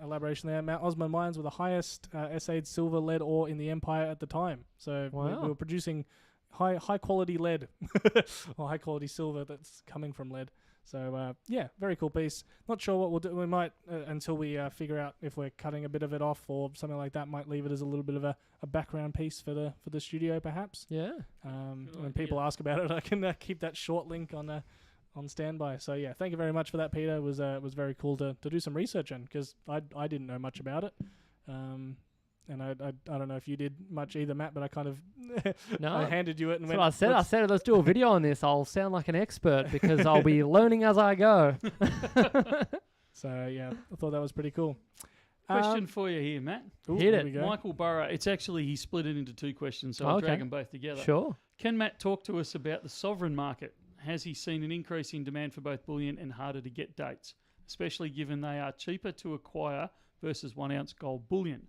[SPEAKER 3] elaboration there. Mount Osman Mines were the highest assayed silver lead ore in the empire at the time. So we were producing high quality lead or high quality silver that's coming from lead. So very cool piece. Not sure what we'll do. We might until we figure out if we're cutting a bit of it off or something like that. Might leave it as a little bit of a background piece for the studio, perhaps.
[SPEAKER 2] Yeah.
[SPEAKER 3] When people ask about it, I can keep that short link on standby. So yeah, thank you very much for that, Peter. It was very cool to do some research on, because I didn't know much about it. And I don't know if you did much either, Matt, but I kind of I handed you it and
[SPEAKER 2] That's
[SPEAKER 3] went.
[SPEAKER 2] what I said, let's do a video on this. I'll sound like an expert because I'll be learning as I go.
[SPEAKER 3] So yeah, I thought that was pretty cool.
[SPEAKER 1] Question for you here, Matt.
[SPEAKER 2] Hit it.
[SPEAKER 1] Michael Burrow. It's actually, he split it into two questions, so I'll drag them both together.
[SPEAKER 2] Sure.
[SPEAKER 1] Can Matt talk to us about the sovereign market? Has he seen an increase in demand for both bullion and harder to get dates, especially given they are cheaper to acquire versus 1 ounce gold bullion?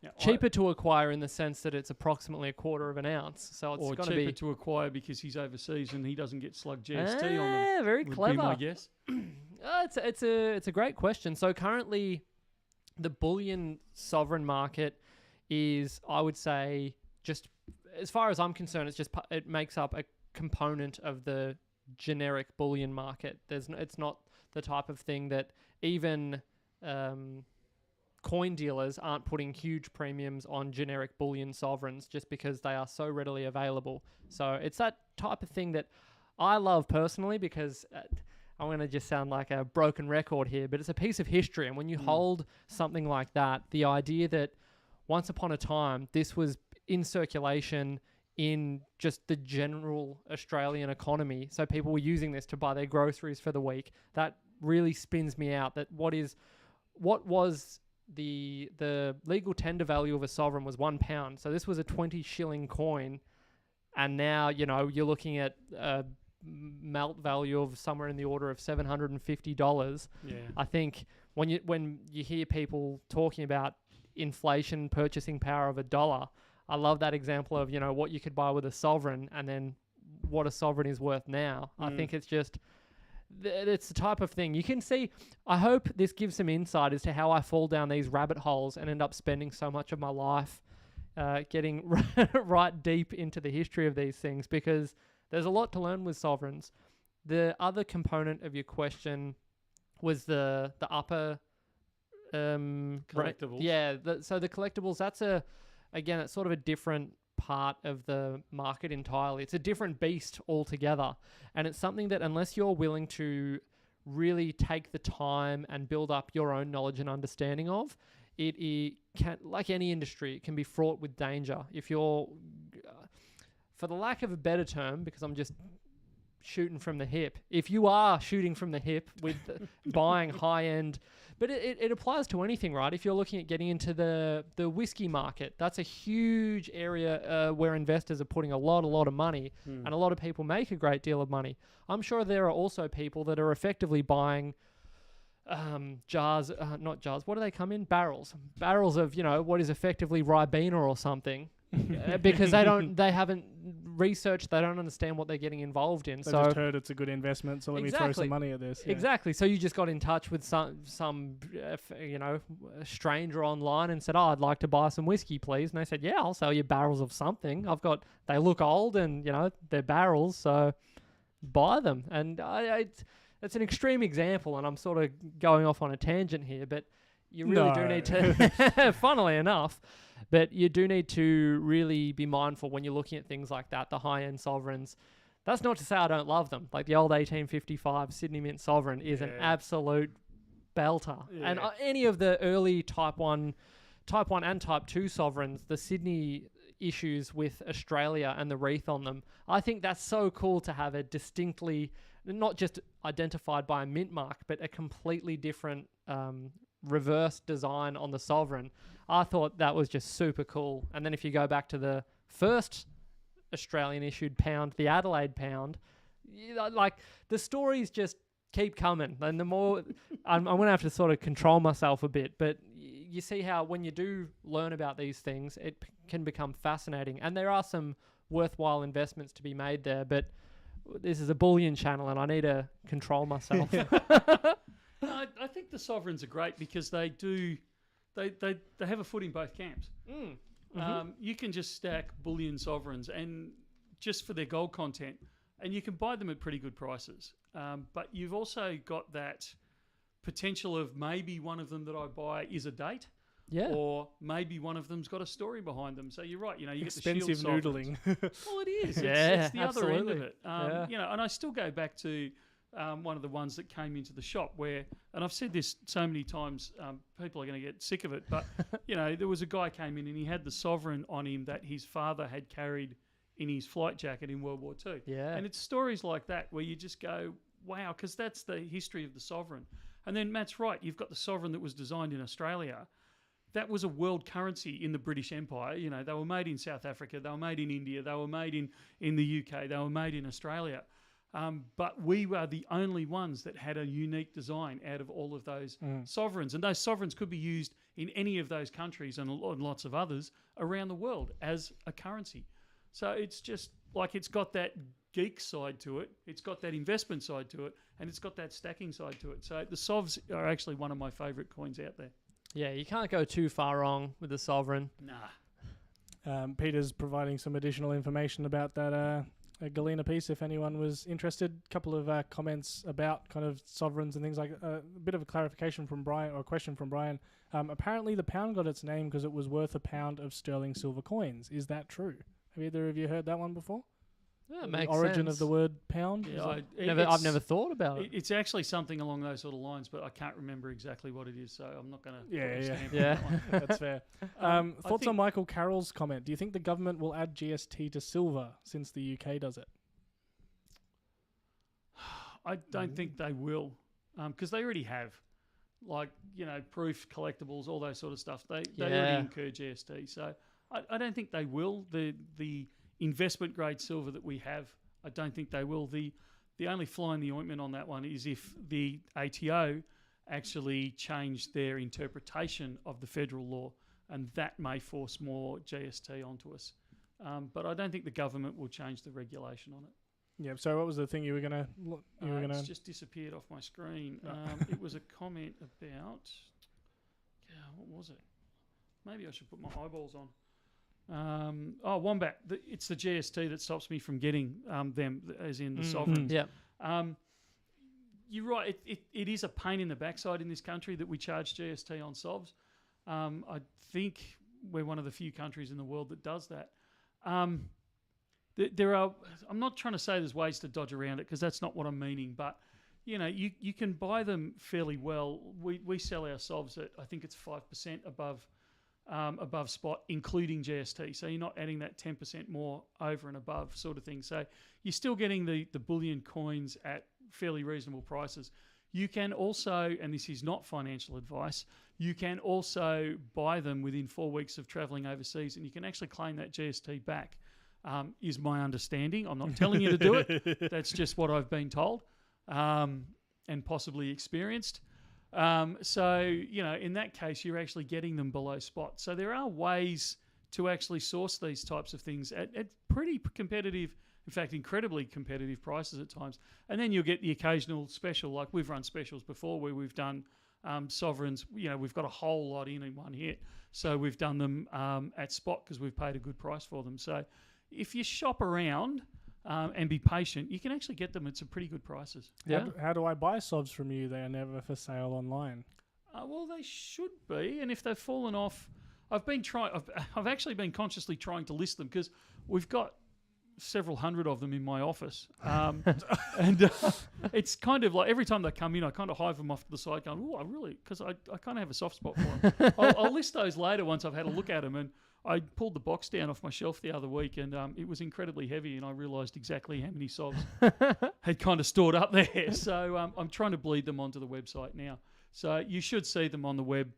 [SPEAKER 1] Now,
[SPEAKER 2] cheaper to acquire in the sense that it's approximately a quarter of an ounce. So it's
[SPEAKER 1] or
[SPEAKER 2] going to
[SPEAKER 1] cheaper
[SPEAKER 2] be
[SPEAKER 1] to acquire because he's overseas and he doesn't get slug GST on them.
[SPEAKER 2] Very
[SPEAKER 1] would
[SPEAKER 2] clever.
[SPEAKER 1] Be my guess.
[SPEAKER 2] It's a great question. So currently, the bullion sovereign market is, I would say, just as far as I'm concerned, it makes up a component of the generic bullion market. It's not the type of thing that even coin dealers aren't putting huge premiums on generic bullion sovereigns just because they are so readily available. So it's that type of thing that I love personally, because I'm going to just sound like a broken record here, but it's a piece of history. And when you hold something like that, the idea that once upon a time, this was in circulation in just the general Australian economy. So people were using this to buy their groceries for the week. That really spins me out that what was the legal tender value of a sovereign was £1. So this was a 20 shilling coin. And now, you're looking at a melt value of somewhere in the order of $750.
[SPEAKER 1] Yeah.
[SPEAKER 2] I think when you hear people talking about inflation purchasing power of $1, I love that example of, what you could buy with a sovereign and then what a sovereign is worth now. I think it's just, it's the type of thing you can see. I hope this gives some insight as to how I fall down these rabbit holes and end up spending so much of my life getting right deep into the history of these things, because there's a lot to learn with sovereigns. The other component of your question was the upper
[SPEAKER 1] collectibles.
[SPEAKER 2] So the collectibles, that's it's sort of a different part of the market entirely. It's a different beast altogether, and it's something that unless you're willing to really take the time and build up your own knowledge and understanding of, it can, like any industry, it can be fraught with danger. If you're, for the lack of a better term, because I'm just shooting from the hip, if you are shooting from the hip with buying high-end, but it applies to anything, right? If you're looking at getting into the whiskey market, that's a huge area where investors are putting a lot of money, and a lot of people make a great deal of money. I'm sure there are also people that are effectively buying not jars, what do they come in? Barrels of, what is effectively Ribena or something, because they haven't researched, they don't understand what they're getting involved in.
[SPEAKER 3] They
[SPEAKER 2] so
[SPEAKER 3] just heard it's a good investment, so let me throw some money at this. Yeah.
[SPEAKER 2] Exactly. So you just got in touch with some stranger online and said, I'd like to buy some whiskey, please. And they said, yeah, I'll sell you barrels of something. They look old and, they're barrels, so buy them. And it's an extreme example, and I'm sort of going off on a tangent here, but you really do need to, funnily enough, but you do need to really be mindful when you're looking at things like that, the high-end sovereigns. That's not to say I don't love them. Like the old 1855 Sydney Mint sovereign is an absolute belter. Yeah. And any of the early Type 1 and Type 2 sovereigns, the Sydney issues with Australia and the wreath on them, I think that's so cool to have a distinctly, not just identified by a mint mark, but a completely different reverse design on the sovereign. I thought that was just super cool. And then if you go back to the first Australian issued pound, the Adelaide pound, like the stories just keep coming. And the more I'm going to have to sort of control myself a bit, but you see how when you do learn about these things, it can become fascinating. And there are some worthwhile investments to be made there, but this is a bullion channel and I need to control myself.
[SPEAKER 1] I think the sovereigns are great because they have a foot in both camps. You can just stack bullion sovereigns and just for their gold content, and you can buy them at pretty good prices. But you've also got that potential of maybe one of them that I buy is a date. Yeah. Or maybe one of them's got a story behind them. So you're right, you get
[SPEAKER 3] expensive
[SPEAKER 1] the shield
[SPEAKER 3] noodling.
[SPEAKER 1] Well, it is. It's the other end of it. And I still go back to one of the ones that came into the shop where, and I've said this so many times, people are going to get sick of it, but there was a guy came in and he had the sovereign on him that his father had carried in his flight jacket in World War II.
[SPEAKER 2] Yeah.
[SPEAKER 1] And it's stories like that where you just go, wow, because that's the history of the sovereign. And then Matt's right, you've got the sovereign that was designed in Australia. That was a world currency in the British Empire. They were made in South Africa, they were made in India, they were made in the UK, they were made in Australia. But we were the only ones that had a unique design out of all of those sovereigns. And those sovereigns could be used in any of those countries and lots of others around the world as a currency. So it's just like it's got that geek side to it, it's got that investment side to it, and it's got that stacking side to it. So the Sovs are actually one of my favourite coins out there.
[SPEAKER 2] Yeah, you can't go too far wrong with the sovereign.
[SPEAKER 1] Nah.
[SPEAKER 3] Peter's providing some additional information about that a Galena piece if anyone was interested. A couple of comments about kind of sovereigns and things like a bit of a clarification from Brian, or a question from Brian. Apparently the pound got its name because it was worth £1 of sterling silver coins. Is that true? Have either of you heard that one before?
[SPEAKER 2] Yeah,
[SPEAKER 3] the
[SPEAKER 2] makes
[SPEAKER 3] origin
[SPEAKER 2] sense.
[SPEAKER 3] of the word pound?
[SPEAKER 1] Yeah,
[SPEAKER 2] I've never thought about it.
[SPEAKER 1] It's actually something along those sort of lines, but I can't remember exactly what it is, so I'm not going to.
[SPEAKER 2] Yeah.
[SPEAKER 3] That's fair.
[SPEAKER 1] I
[SPEAKER 3] Thoughts
[SPEAKER 1] think-
[SPEAKER 3] on Michael Carroll's comment? Do you think the government will add GST to silver since the UK does it?
[SPEAKER 1] I don't think they will, because they already have, like, proof, collectibles, all those sort of stuff. They already incur GST, so I don't think they will. The investment grade silver that we have, I don't think they will. The only fly in the ointment on that one is if the ATO actually change their interpretation of the federal law, and that may force more GST onto us. But I don't think the government will change the regulation on it.
[SPEAKER 3] Yeah. So what was the thing you were gonna?
[SPEAKER 1] It's just disappeared off my screen. It was a comment about. What was it? Maybe I should put my eyeballs on. Wombat. It's the GST that stops me from getting them, as in the sovereigns.
[SPEAKER 2] Yeah.
[SPEAKER 1] You're right. It is a pain in the backside in this country that we charge GST on sovs. I think we're one of the few countries in the world that does that. There are. I'm not trying to say there's ways to dodge around it, because that's not what I'm meaning. But you can buy them fairly well. We sell our sovs at, I think it's 5% above spot, including GST. So you're not adding that 10% more over and above sort of thing. So you're still getting the bullion coins at fairly reasonable prices. You can also, and this is not financial advice, you can also buy them within 4 weeks of travelling overseas, and you can actually claim that GST back, is my understanding. I'm not telling you to do it. That's just what I've been told and possibly experienced. So, in that case, you're actually getting them below spot. So there are ways to actually source these types of things at pretty competitive, in fact, incredibly competitive prices at times. And then you'll get the occasional special, like we've run specials before where we've done sovereigns. We've got a whole lot in one hit. So we've done them at spot because we've paid a good price for them. So if you shop around and be patient, you can actually get them at some pretty good prices.
[SPEAKER 2] Yeah.
[SPEAKER 3] How do I buy sovs from you? They are never for sale online.
[SPEAKER 1] Well, they should be. And if they've fallen off, I've actually been consciously trying to list them, because we've got several hundred of them in my office. It's kind of like every time they come in, I kind of hive them off to the side going, oh, because I kind of have a soft spot for them. I'll list those later once I've had a look at them. And I pulled the box down off my shelf the other week, and it was incredibly heavy, and I realised exactly how many sovs had kind of stored up there. So I'm trying to bleed them onto the website now. So you should see them on the web.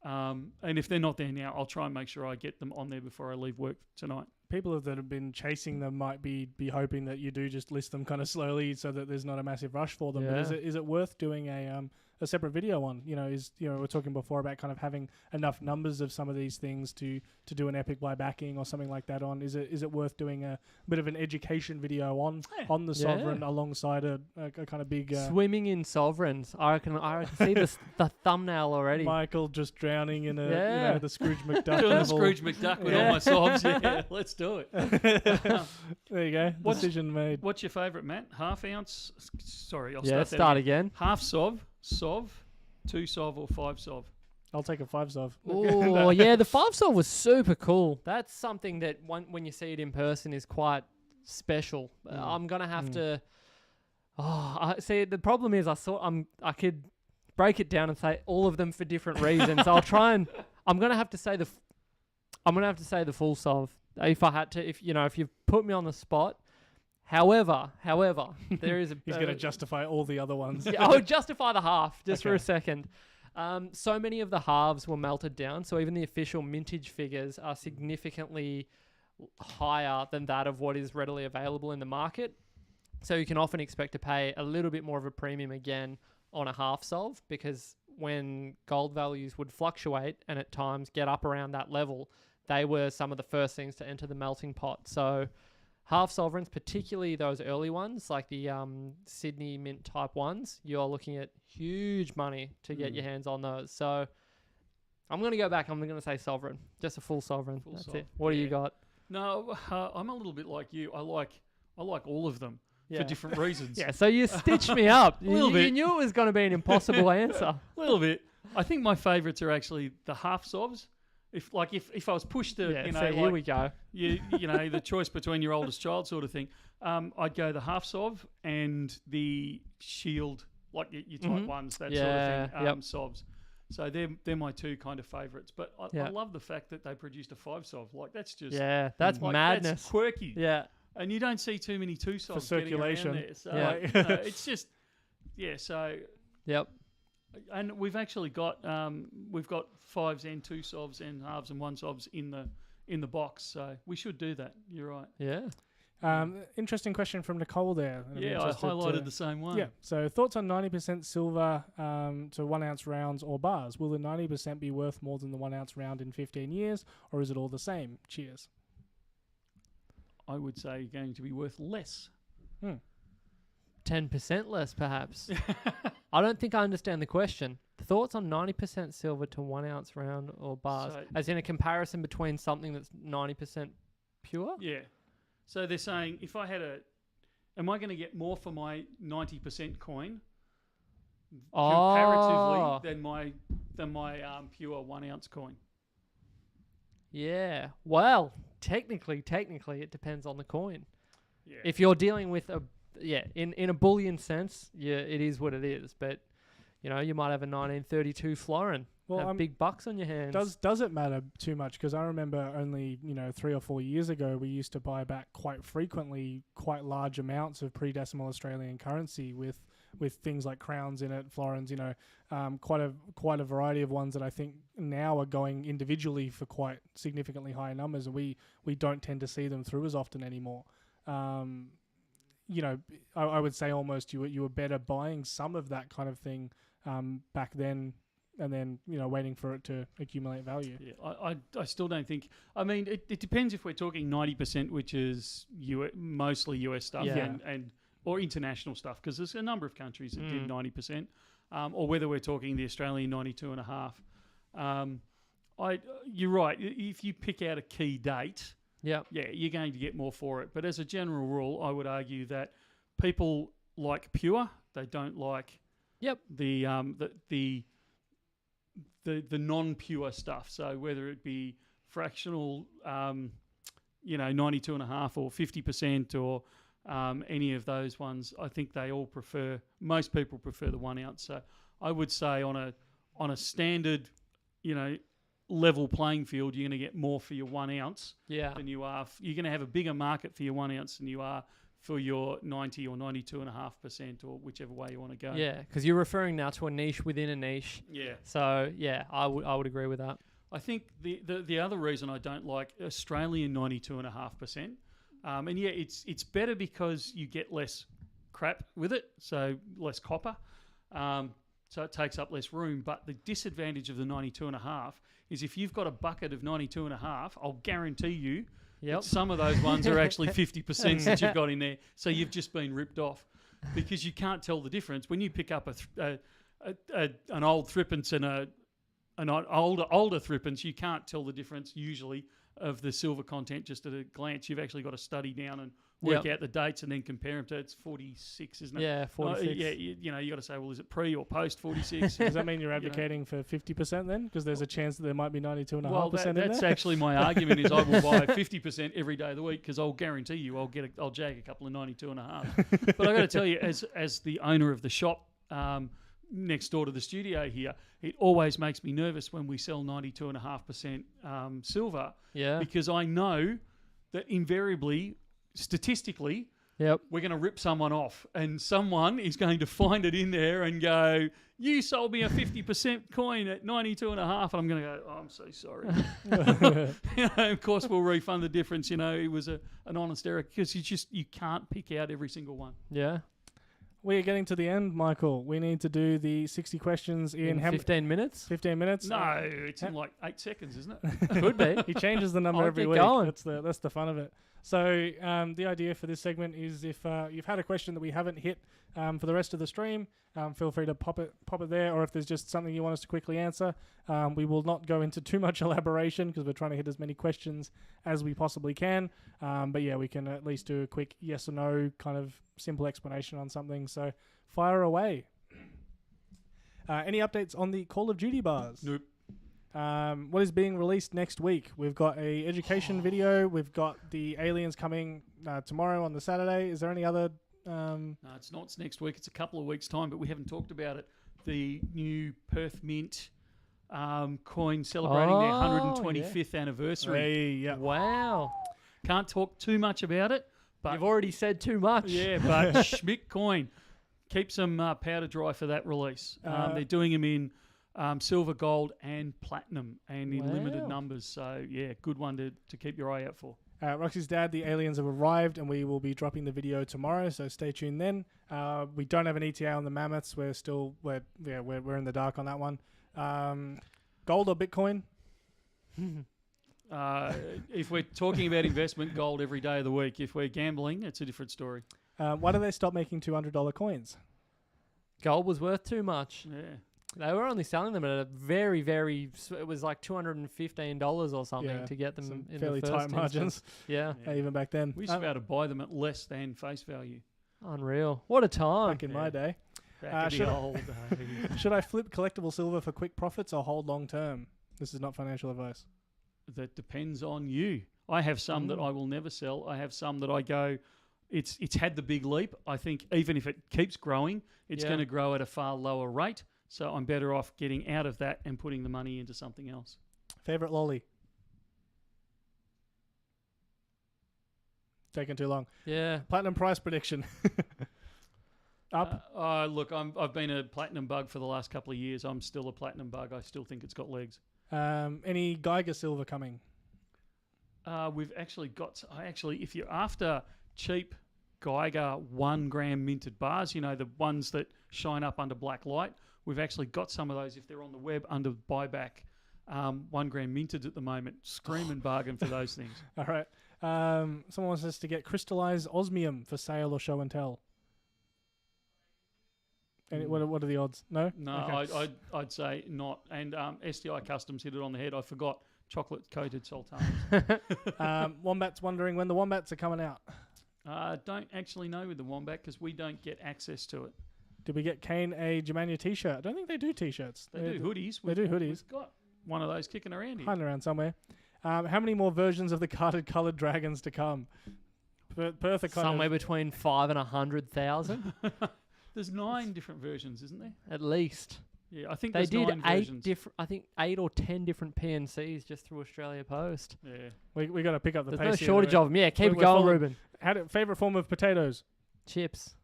[SPEAKER 1] And if they're not there now, I'll try and make sure I get them on there before I leave work tonight.
[SPEAKER 3] People that have been chasing them might be hoping that you do just list them kind of slowly so that there's not a massive rush for them.
[SPEAKER 2] Yeah.
[SPEAKER 3] But is it worth doing a separate video on? We're talking before about kind of having enough numbers of some of these things to do an epic buy backing or something like that on. Is it worth doing a bit of an education video on the sovereign alongside a kind of big
[SPEAKER 2] swimming in sovereigns? I can see the thumbnail already.
[SPEAKER 3] Michael just drowning in the Scrooge McDuck
[SPEAKER 1] Doing the
[SPEAKER 3] level.
[SPEAKER 1] Scrooge McDuck with all my sovs. Yeah, let's do it.
[SPEAKER 3] There you go. Decision made.
[SPEAKER 1] What's your favourite, Matt? Half ounce? Sorry, I'll
[SPEAKER 2] start again.
[SPEAKER 1] Half sov, 2 sov, or 5 sov?
[SPEAKER 3] I'll take a 5 sov.
[SPEAKER 2] Oh, yeah, the 5 sov was super cool. That's something that when you see it in person is quite special. I'm going to have to... see, the problem is I could break it down and say all of them for different reasons. I'll try and... I'm going to have to say the full sov if I had to. If you put me on the spot. However, there is a...
[SPEAKER 3] He's going to justify all the other ones.
[SPEAKER 2] Yeah, I'll justify the half just for a second. So many of the halves were melted down, so even the official mintage figures are significantly higher than that of what is readily available in the market. So you can often expect to pay a little bit more of a premium again on a half sov, because when gold values would fluctuate and at times get up around that level, they were some of the first things to enter the melting pot. So half sovereigns, particularly those early ones, like the Sydney Mint type ones, you're looking at huge money to get your hands on those. So I'm going to go back. I'm going to say sovereign, just a full sovereign. That's it. What do you got?
[SPEAKER 1] No, I'm a little bit like you. I like all of them for different reasons.
[SPEAKER 2] Yeah, so you stitched me up.
[SPEAKER 1] Little bit.
[SPEAKER 2] You knew it was going to be an impossible answer.
[SPEAKER 1] A little bit. I think my favourites are actually the half sovs. If I was pushed to,
[SPEAKER 2] Yeah,
[SPEAKER 1] you know,
[SPEAKER 2] so here we go.
[SPEAKER 1] you know, the choice between your oldest child sort of thing, I'd go the half sov and the shield, like your type ones, that sort of thing, sovs. So they're my two kind of favourites. But I love the fact that they produced a 5 sov. Like that's just
[SPEAKER 2] that's madness.
[SPEAKER 1] That's quirky.
[SPEAKER 2] Yeah,
[SPEAKER 1] and you don't see too many 2 sovs
[SPEAKER 3] for circulation.
[SPEAKER 1] getting around there. So
[SPEAKER 2] Yeah.
[SPEAKER 1] you know, it's just So
[SPEAKER 2] yep.
[SPEAKER 1] and we've actually got 5s and 2 sovs and halves and 1 sovs in the box. So we should do that. You're right.
[SPEAKER 2] Yeah.
[SPEAKER 3] Interesting question from Nicole there.
[SPEAKER 1] Yeah, I highlighted the same one.
[SPEAKER 3] Yeah. So thoughts on 90% silver to 1 ounce rounds or bars? Will the 90% be worth more than the 1 ounce round in 15 years, or is it all the same? Cheers.
[SPEAKER 1] I would say going to be worth less.
[SPEAKER 2] 10% less, perhaps. I don't think I understand the question. Thoughts on 90% silver to 1 ounce round or bars, as in a comparison between something that's 90% pure?
[SPEAKER 1] Yeah. So they're saying, if I had am I going to get more for my 90% coin comparatively than my pure 1 ounce coin?
[SPEAKER 2] Yeah. Well, technically, it depends on the coin.
[SPEAKER 1] Yeah.
[SPEAKER 2] If you're dealing with in a bullion sense, it is what it is. But you know, you might have a 1932 florin. Well, have big bucks on your hands.
[SPEAKER 3] Does it matter too much? Because I remember only 3 or 4 years ago, we used to buy back quite frequently quite large amounts of pre-decimal Australian currency with things like crowns in it, florins. Quite a variety of ones that I think now are going individually for quite significantly higher numbers, and we don't tend to see them through as often anymore. I would say almost you were better buying some of that kind of thing back then, and then waiting for it to accumulate value.
[SPEAKER 1] Yeah, I still don't think. I mean, it depends if we're talking 90%, which is mostly US stuff, and or international stuff, because there's a number of countries that did 90%, or whether we're talking the Australian 92.5. You're right. If you pick out a key date, you're going to get more for it. But as a general rule, I would argue that people like pure. They don't like the non-pure stuff. So whether it be fractional, 92.5 or 50% or any of those ones, I think most people prefer the 1 ounce. So I would say on a standard, level playing field, you're going to get more for your 1 ounce than you are. You're going to have a bigger market for your 1 ounce than you are for your 90 or 92.5%, or whichever way you want to go.
[SPEAKER 2] Yeah, because you're referring now to a niche within a niche.
[SPEAKER 1] Yeah.
[SPEAKER 2] So I would agree with that.
[SPEAKER 1] I think the other reason I don't like Australian 92.5%, and it's better because you get less crap with it, so less copper, so it takes up less room. But the disadvantage of the 92.5 is if you've got a bucket of 92.5, I'll guarantee you. Yep. Some of those ones are actually 50% that you've got in there. So you've just been ripped off because you can't tell the difference. When you pick up an old threepence and an older threepence, you can't tell the difference usually of the silver content just at a glance. You've actually got to study down and work out the dates and then compare them to it's 46, isn't it?
[SPEAKER 2] Yeah, 46.
[SPEAKER 1] You got to say, well, is it pre or post 46?
[SPEAKER 3] Does that mean you're advocating for 50% then? Because there's a chance that there might be 92.5% in there?
[SPEAKER 1] That's actually my argument is I will buy 50% every day of the week because I'll guarantee you I'll jag a couple of 92.5. But I've got to tell you, as the owner of the shop next door to the studio here, it always makes me nervous when we sell 92.5% silver because I know that invariably, statistically, we're going to rip someone off and someone is going to find it in there and go, you sold me a 50% coin at 92.5, and I'm going to go, oh, I'm so sorry. Of course, we'll refund the difference. It was an honest error because you can't pick out every single one.
[SPEAKER 2] Yeah.
[SPEAKER 3] We are getting to the end, Michael. We need to do the 60 questions in
[SPEAKER 2] 15 minutes.
[SPEAKER 3] 15 minutes?
[SPEAKER 1] No, it's in like 8 seconds, isn't it?
[SPEAKER 2] Could be.
[SPEAKER 3] He changes the number every week.
[SPEAKER 2] Going.
[SPEAKER 3] That's the fun of it. So the idea for this segment is if you've had a question that we haven't hit for the rest of the stream, feel free to pop it there. Or if there's just something you want us to quickly answer, we will not go into too much elaboration because we're trying to hit as many questions as we possibly can. But yeah, we can at least do a quick yes or no kind of simple explanation on something. So fire away. Any updates on the Call of Duty bars?
[SPEAKER 1] Nope.
[SPEAKER 3] What is being released next week? We've got a education video. We've got the aliens coming tomorrow on the Saturday. Is there any other?
[SPEAKER 1] No, it's not. It's next week. It's a couple of weeks' time, but we haven't talked about it. The new Perth Mint coin celebrating their 125th anniversary.
[SPEAKER 3] Hey, yeah.
[SPEAKER 2] Wow.
[SPEAKER 1] Can't talk too much about it, but
[SPEAKER 2] You've already said too much.
[SPEAKER 1] yeah, but Schmidt coin. Keep some powder dry for that release. They're doing them in silver, gold, and platinum, and in limited numbers. So yeah, good one to keep your eye out for.
[SPEAKER 3] Roxy's dad, the aliens have arrived, and we will be dropping the video tomorrow. So stay tuned then. We don't have an ETA on the mammoths. We're in the dark on that one. Gold or Bitcoin?
[SPEAKER 1] If we're talking about investment, gold every day of the week. If we're gambling, it's a different story.
[SPEAKER 3] Why did they stop making $200 coins?
[SPEAKER 2] Gold was worth too much.
[SPEAKER 1] Yeah.
[SPEAKER 2] They were only selling them at a very, very. It was like $215 or something to get them
[SPEAKER 3] Some
[SPEAKER 2] in
[SPEAKER 3] fairly
[SPEAKER 2] the first
[SPEAKER 3] tight margins.
[SPEAKER 2] Yeah.
[SPEAKER 3] Even back then.
[SPEAKER 1] We used to be able to buy them at less than face value.
[SPEAKER 2] Unreal. What a time.
[SPEAKER 3] Back in my day.
[SPEAKER 1] Back in the old days.
[SPEAKER 3] Should I flip collectible silver for quick profits or hold long term? This is not financial advice.
[SPEAKER 1] That depends on you. I have some that I will never sell. I have some that I go, it's had the big leap. I think even if it keeps growing, it's going to grow at a far lower rate. So I'm better off getting out of that and putting the money into something else.
[SPEAKER 3] Favorite lolly? Taking too long.
[SPEAKER 2] Yeah.
[SPEAKER 3] Platinum price prediction. Up?
[SPEAKER 1] Look, I've been a platinum bug for the last couple of years. I'm still a platinum bug. I still think it's got legs.
[SPEAKER 3] Any Geiger silver coming?
[SPEAKER 1] We've actually got... if you're after cheap Geiger 1 gram minted bars, you know, the ones that shine up under black light, we've actually got some of those if they're on the web under buyback. 1 gram minted at the moment. Screaming bargain for those things.
[SPEAKER 3] All right. Someone wants us to get crystallized osmium for sale or show and tell. What are the odds? No?
[SPEAKER 1] No,
[SPEAKER 3] Okay.
[SPEAKER 1] I'd say not. And STI Customs hit it on the head. I forgot chocolate-coated sultanas.
[SPEAKER 3] Wombat's wondering when the wombats are coming out.
[SPEAKER 1] Don't actually know with the wombat because we don't get access to it.
[SPEAKER 3] Did we get Kane a Germania t-shirt? I don't think they do t-shirts.
[SPEAKER 1] They do hoodies.
[SPEAKER 3] They do hoodies.
[SPEAKER 1] We've got one of those kicking around here.
[SPEAKER 3] Hiding around somewhere. How many more versions of the carded coloured dragons to come? Perth are
[SPEAKER 2] Somewhere between 5 and 100,000
[SPEAKER 1] There's 9 different versions, isn't there?
[SPEAKER 2] at least.
[SPEAKER 1] Yeah, I think
[SPEAKER 2] They
[SPEAKER 1] there's
[SPEAKER 2] did
[SPEAKER 1] 9 versions.
[SPEAKER 2] I think 8 or 10 different PNCs just through Australia Post.
[SPEAKER 1] Yeah.
[SPEAKER 3] We got to pick up the
[SPEAKER 2] There's
[SPEAKER 3] pace
[SPEAKER 2] no
[SPEAKER 3] here,
[SPEAKER 2] shortage
[SPEAKER 3] don't
[SPEAKER 2] of them. Yeah, keep
[SPEAKER 3] We're
[SPEAKER 2] going,
[SPEAKER 3] following-
[SPEAKER 2] Ruben.
[SPEAKER 3] Favorite form of potatoes?
[SPEAKER 2] Chips.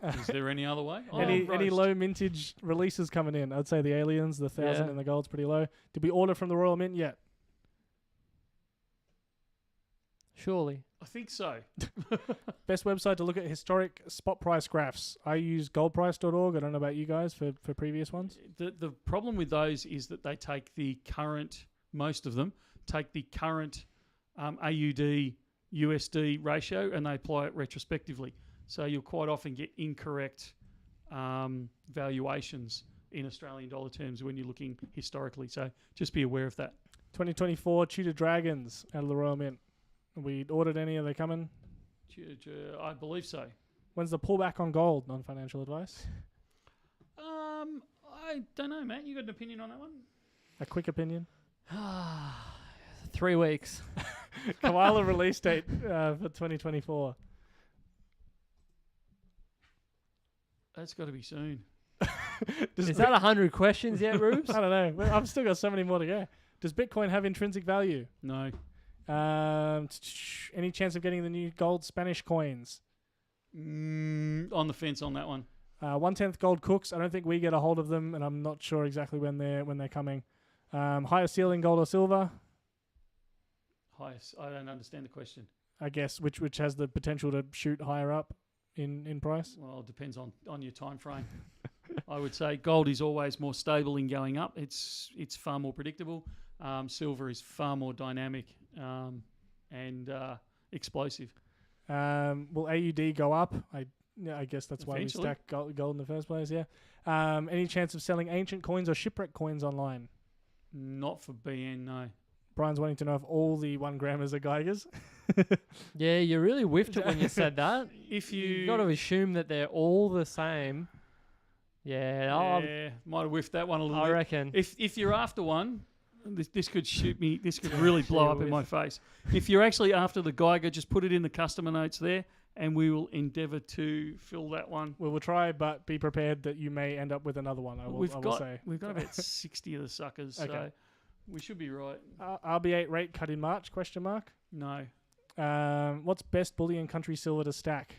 [SPEAKER 1] Is there any other way?
[SPEAKER 3] Any
[SPEAKER 1] roast.
[SPEAKER 3] low mintage releases coming in? I'd say the aliens, the 1,000
[SPEAKER 2] Yeah.
[SPEAKER 3] and the gold's pretty low. Did we order from the Royal Mint yet?
[SPEAKER 2] Surely.
[SPEAKER 1] I think so.
[SPEAKER 3] Best website to look at historic spot price graphs. I use goldprice.org. I don't know about you guys for previous ones.
[SPEAKER 1] The problem with those is that they take the current, most of them, take the current AUD USD ratio and they apply it retrospectively. So you'll quite often get incorrect valuations in Australian dollar terms when you're looking historically. So just be aware of that.
[SPEAKER 3] 2024 Tudor Dragons out of the Royal Mint. We ordered any? Are they coming?
[SPEAKER 1] I believe so.
[SPEAKER 3] When's the pullback on gold? Non-financial advice.
[SPEAKER 1] I don't know, Matt. You got an opinion on that one?
[SPEAKER 3] A quick opinion.
[SPEAKER 2] 3 weeks.
[SPEAKER 3] Koala release date for 2024.
[SPEAKER 1] That's got to be soon.
[SPEAKER 2] Is that 100 questions yet, Rubes?
[SPEAKER 3] I don't know. I've still got so many more to go. Does Bitcoin have intrinsic value?
[SPEAKER 1] No.
[SPEAKER 3] Any chance of getting the new gold Spanish coins?
[SPEAKER 1] On the fence on that one.
[SPEAKER 3] 1/10 gold cooks. I don't think we get a hold of them, and I'm not sure exactly when they're coming. Higher ceiling gold or silver?
[SPEAKER 1] Highest. I don't understand the question.
[SPEAKER 3] I guess which has the potential to shoot higher up in price.
[SPEAKER 1] Well, it depends on your time frame. I would say gold is always more stable in going up. It's far more predictable. Silver is far more dynamic and explosive.
[SPEAKER 3] Will AUD go up? I guess that's why we
[SPEAKER 1] Eventually.
[SPEAKER 3] stack gold in the first place. Yeah. Any chance of selling ancient coins or shipwreck coins online?
[SPEAKER 1] Not for BN, no.
[SPEAKER 3] Brian's wanting to know if all the 1 grammers are Geigers.
[SPEAKER 2] Yeah, you really whiffed it when you said that.
[SPEAKER 1] If
[SPEAKER 2] You've got to assume that they're all the same. Yeah,
[SPEAKER 1] might have whiffed that one a little
[SPEAKER 2] I
[SPEAKER 1] bit.
[SPEAKER 2] reckon.
[SPEAKER 1] If you're after one, This could shoot me. This could really blow up in my face. If you're actually after the Geiger, just put it in the customer notes there, and we will endeavour to fill that one.
[SPEAKER 3] We will try, but be prepared that you may end up with another one. I will say.
[SPEAKER 1] We've got about 60 of the suckers, so we should be right.
[SPEAKER 3] RB8 rate cut in March? Question mark.
[SPEAKER 1] No.
[SPEAKER 3] What's best bullion country silver to stack?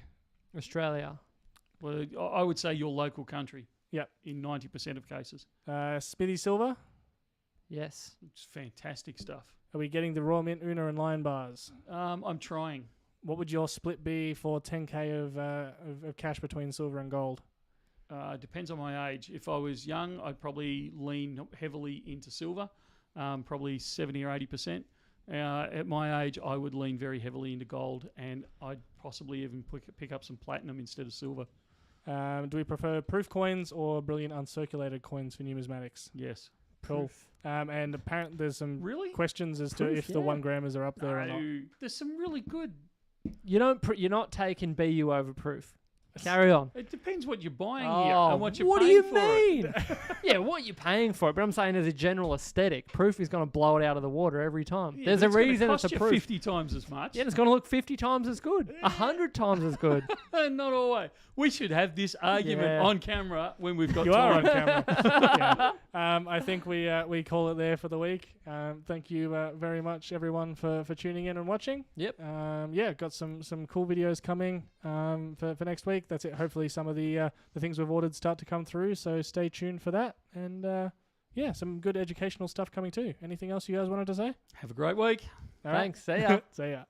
[SPEAKER 2] Australia.
[SPEAKER 1] Well, I would say your local country.
[SPEAKER 3] Yep.
[SPEAKER 1] In 90% of cases.
[SPEAKER 3] Smithy silver?
[SPEAKER 2] Yes.
[SPEAKER 1] It's fantastic stuff.
[SPEAKER 3] Are we getting the Royal Mint, Una and Lion bars?
[SPEAKER 1] I'm trying.
[SPEAKER 3] What would your split be for 10K of cash between silver and gold?
[SPEAKER 1] Depends on my age. If I was young, I'd probably lean heavily into silver, probably 70 or 80%. At my age, I would lean very heavily into gold, and I'd possibly even pick up some platinum instead of silver.
[SPEAKER 3] Do we prefer proof coins or brilliant uncirculated coins for numismatics?
[SPEAKER 1] Yes.
[SPEAKER 3] Cool. And apparently there's some
[SPEAKER 1] really
[SPEAKER 3] questions as to
[SPEAKER 2] Proof,
[SPEAKER 3] if the 1 grammers are up there or not.
[SPEAKER 1] There's some really good.
[SPEAKER 2] You're not taking BU over proof. Carry on.
[SPEAKER 1] It depends what you're buying here and what you're
[SPEAKER 2] what do
[SPEAKER 1] paying
[SPEAKER 2] you
[SPEAKER 1] for
[SPEAKER 2] mean?
[SPEAKER 1] it.
[SPEAKER 2] Yeah, what you're paying for it. But I'm saying as a general aesthetic, proof is going to blow it out of the water every time.
[SPEAKER 1] Yeah,
[SPEAKER 2] There's
[SPEAKER 1] but
[SPEAKER 2] a
[SPEAKER 1] it's gonna
[SPEAKER 2] reason
[SPEAKER 1] cost
[SPEAKER 2] it's a
[SPEAKER 1] you
[SPEAKER 2] proof.
[SPEAKER 1] 50 times as much.
[SPEAKER 2] Yeah, and it's going to look 50 times as good. 100 times as good.
[SPEAKER 1] Not always. We should have this argument on camera when we've got
[SPEAKER 3] You
[SPEAKER 1] time.
[SPEAKER 3] are on camera. Yeah. I think we call it there for the week. Thank you very much, everyone, for tuning in and watching.
[SPEAKER 2] Yep.
[SPEAKER 3] Got some cool videos coming for next week. That's it. Hopefully some of the things we've ordered start to come through, so stay tuned for that. And some good educational stuff coming too. Anything else you guys wanted to say?
[SPEAKER 1] Have a great week.
[SPEAKER 3] All right.
[SPEAKER 2] Thanks. See ya.
[SPEAKER 3] See ya.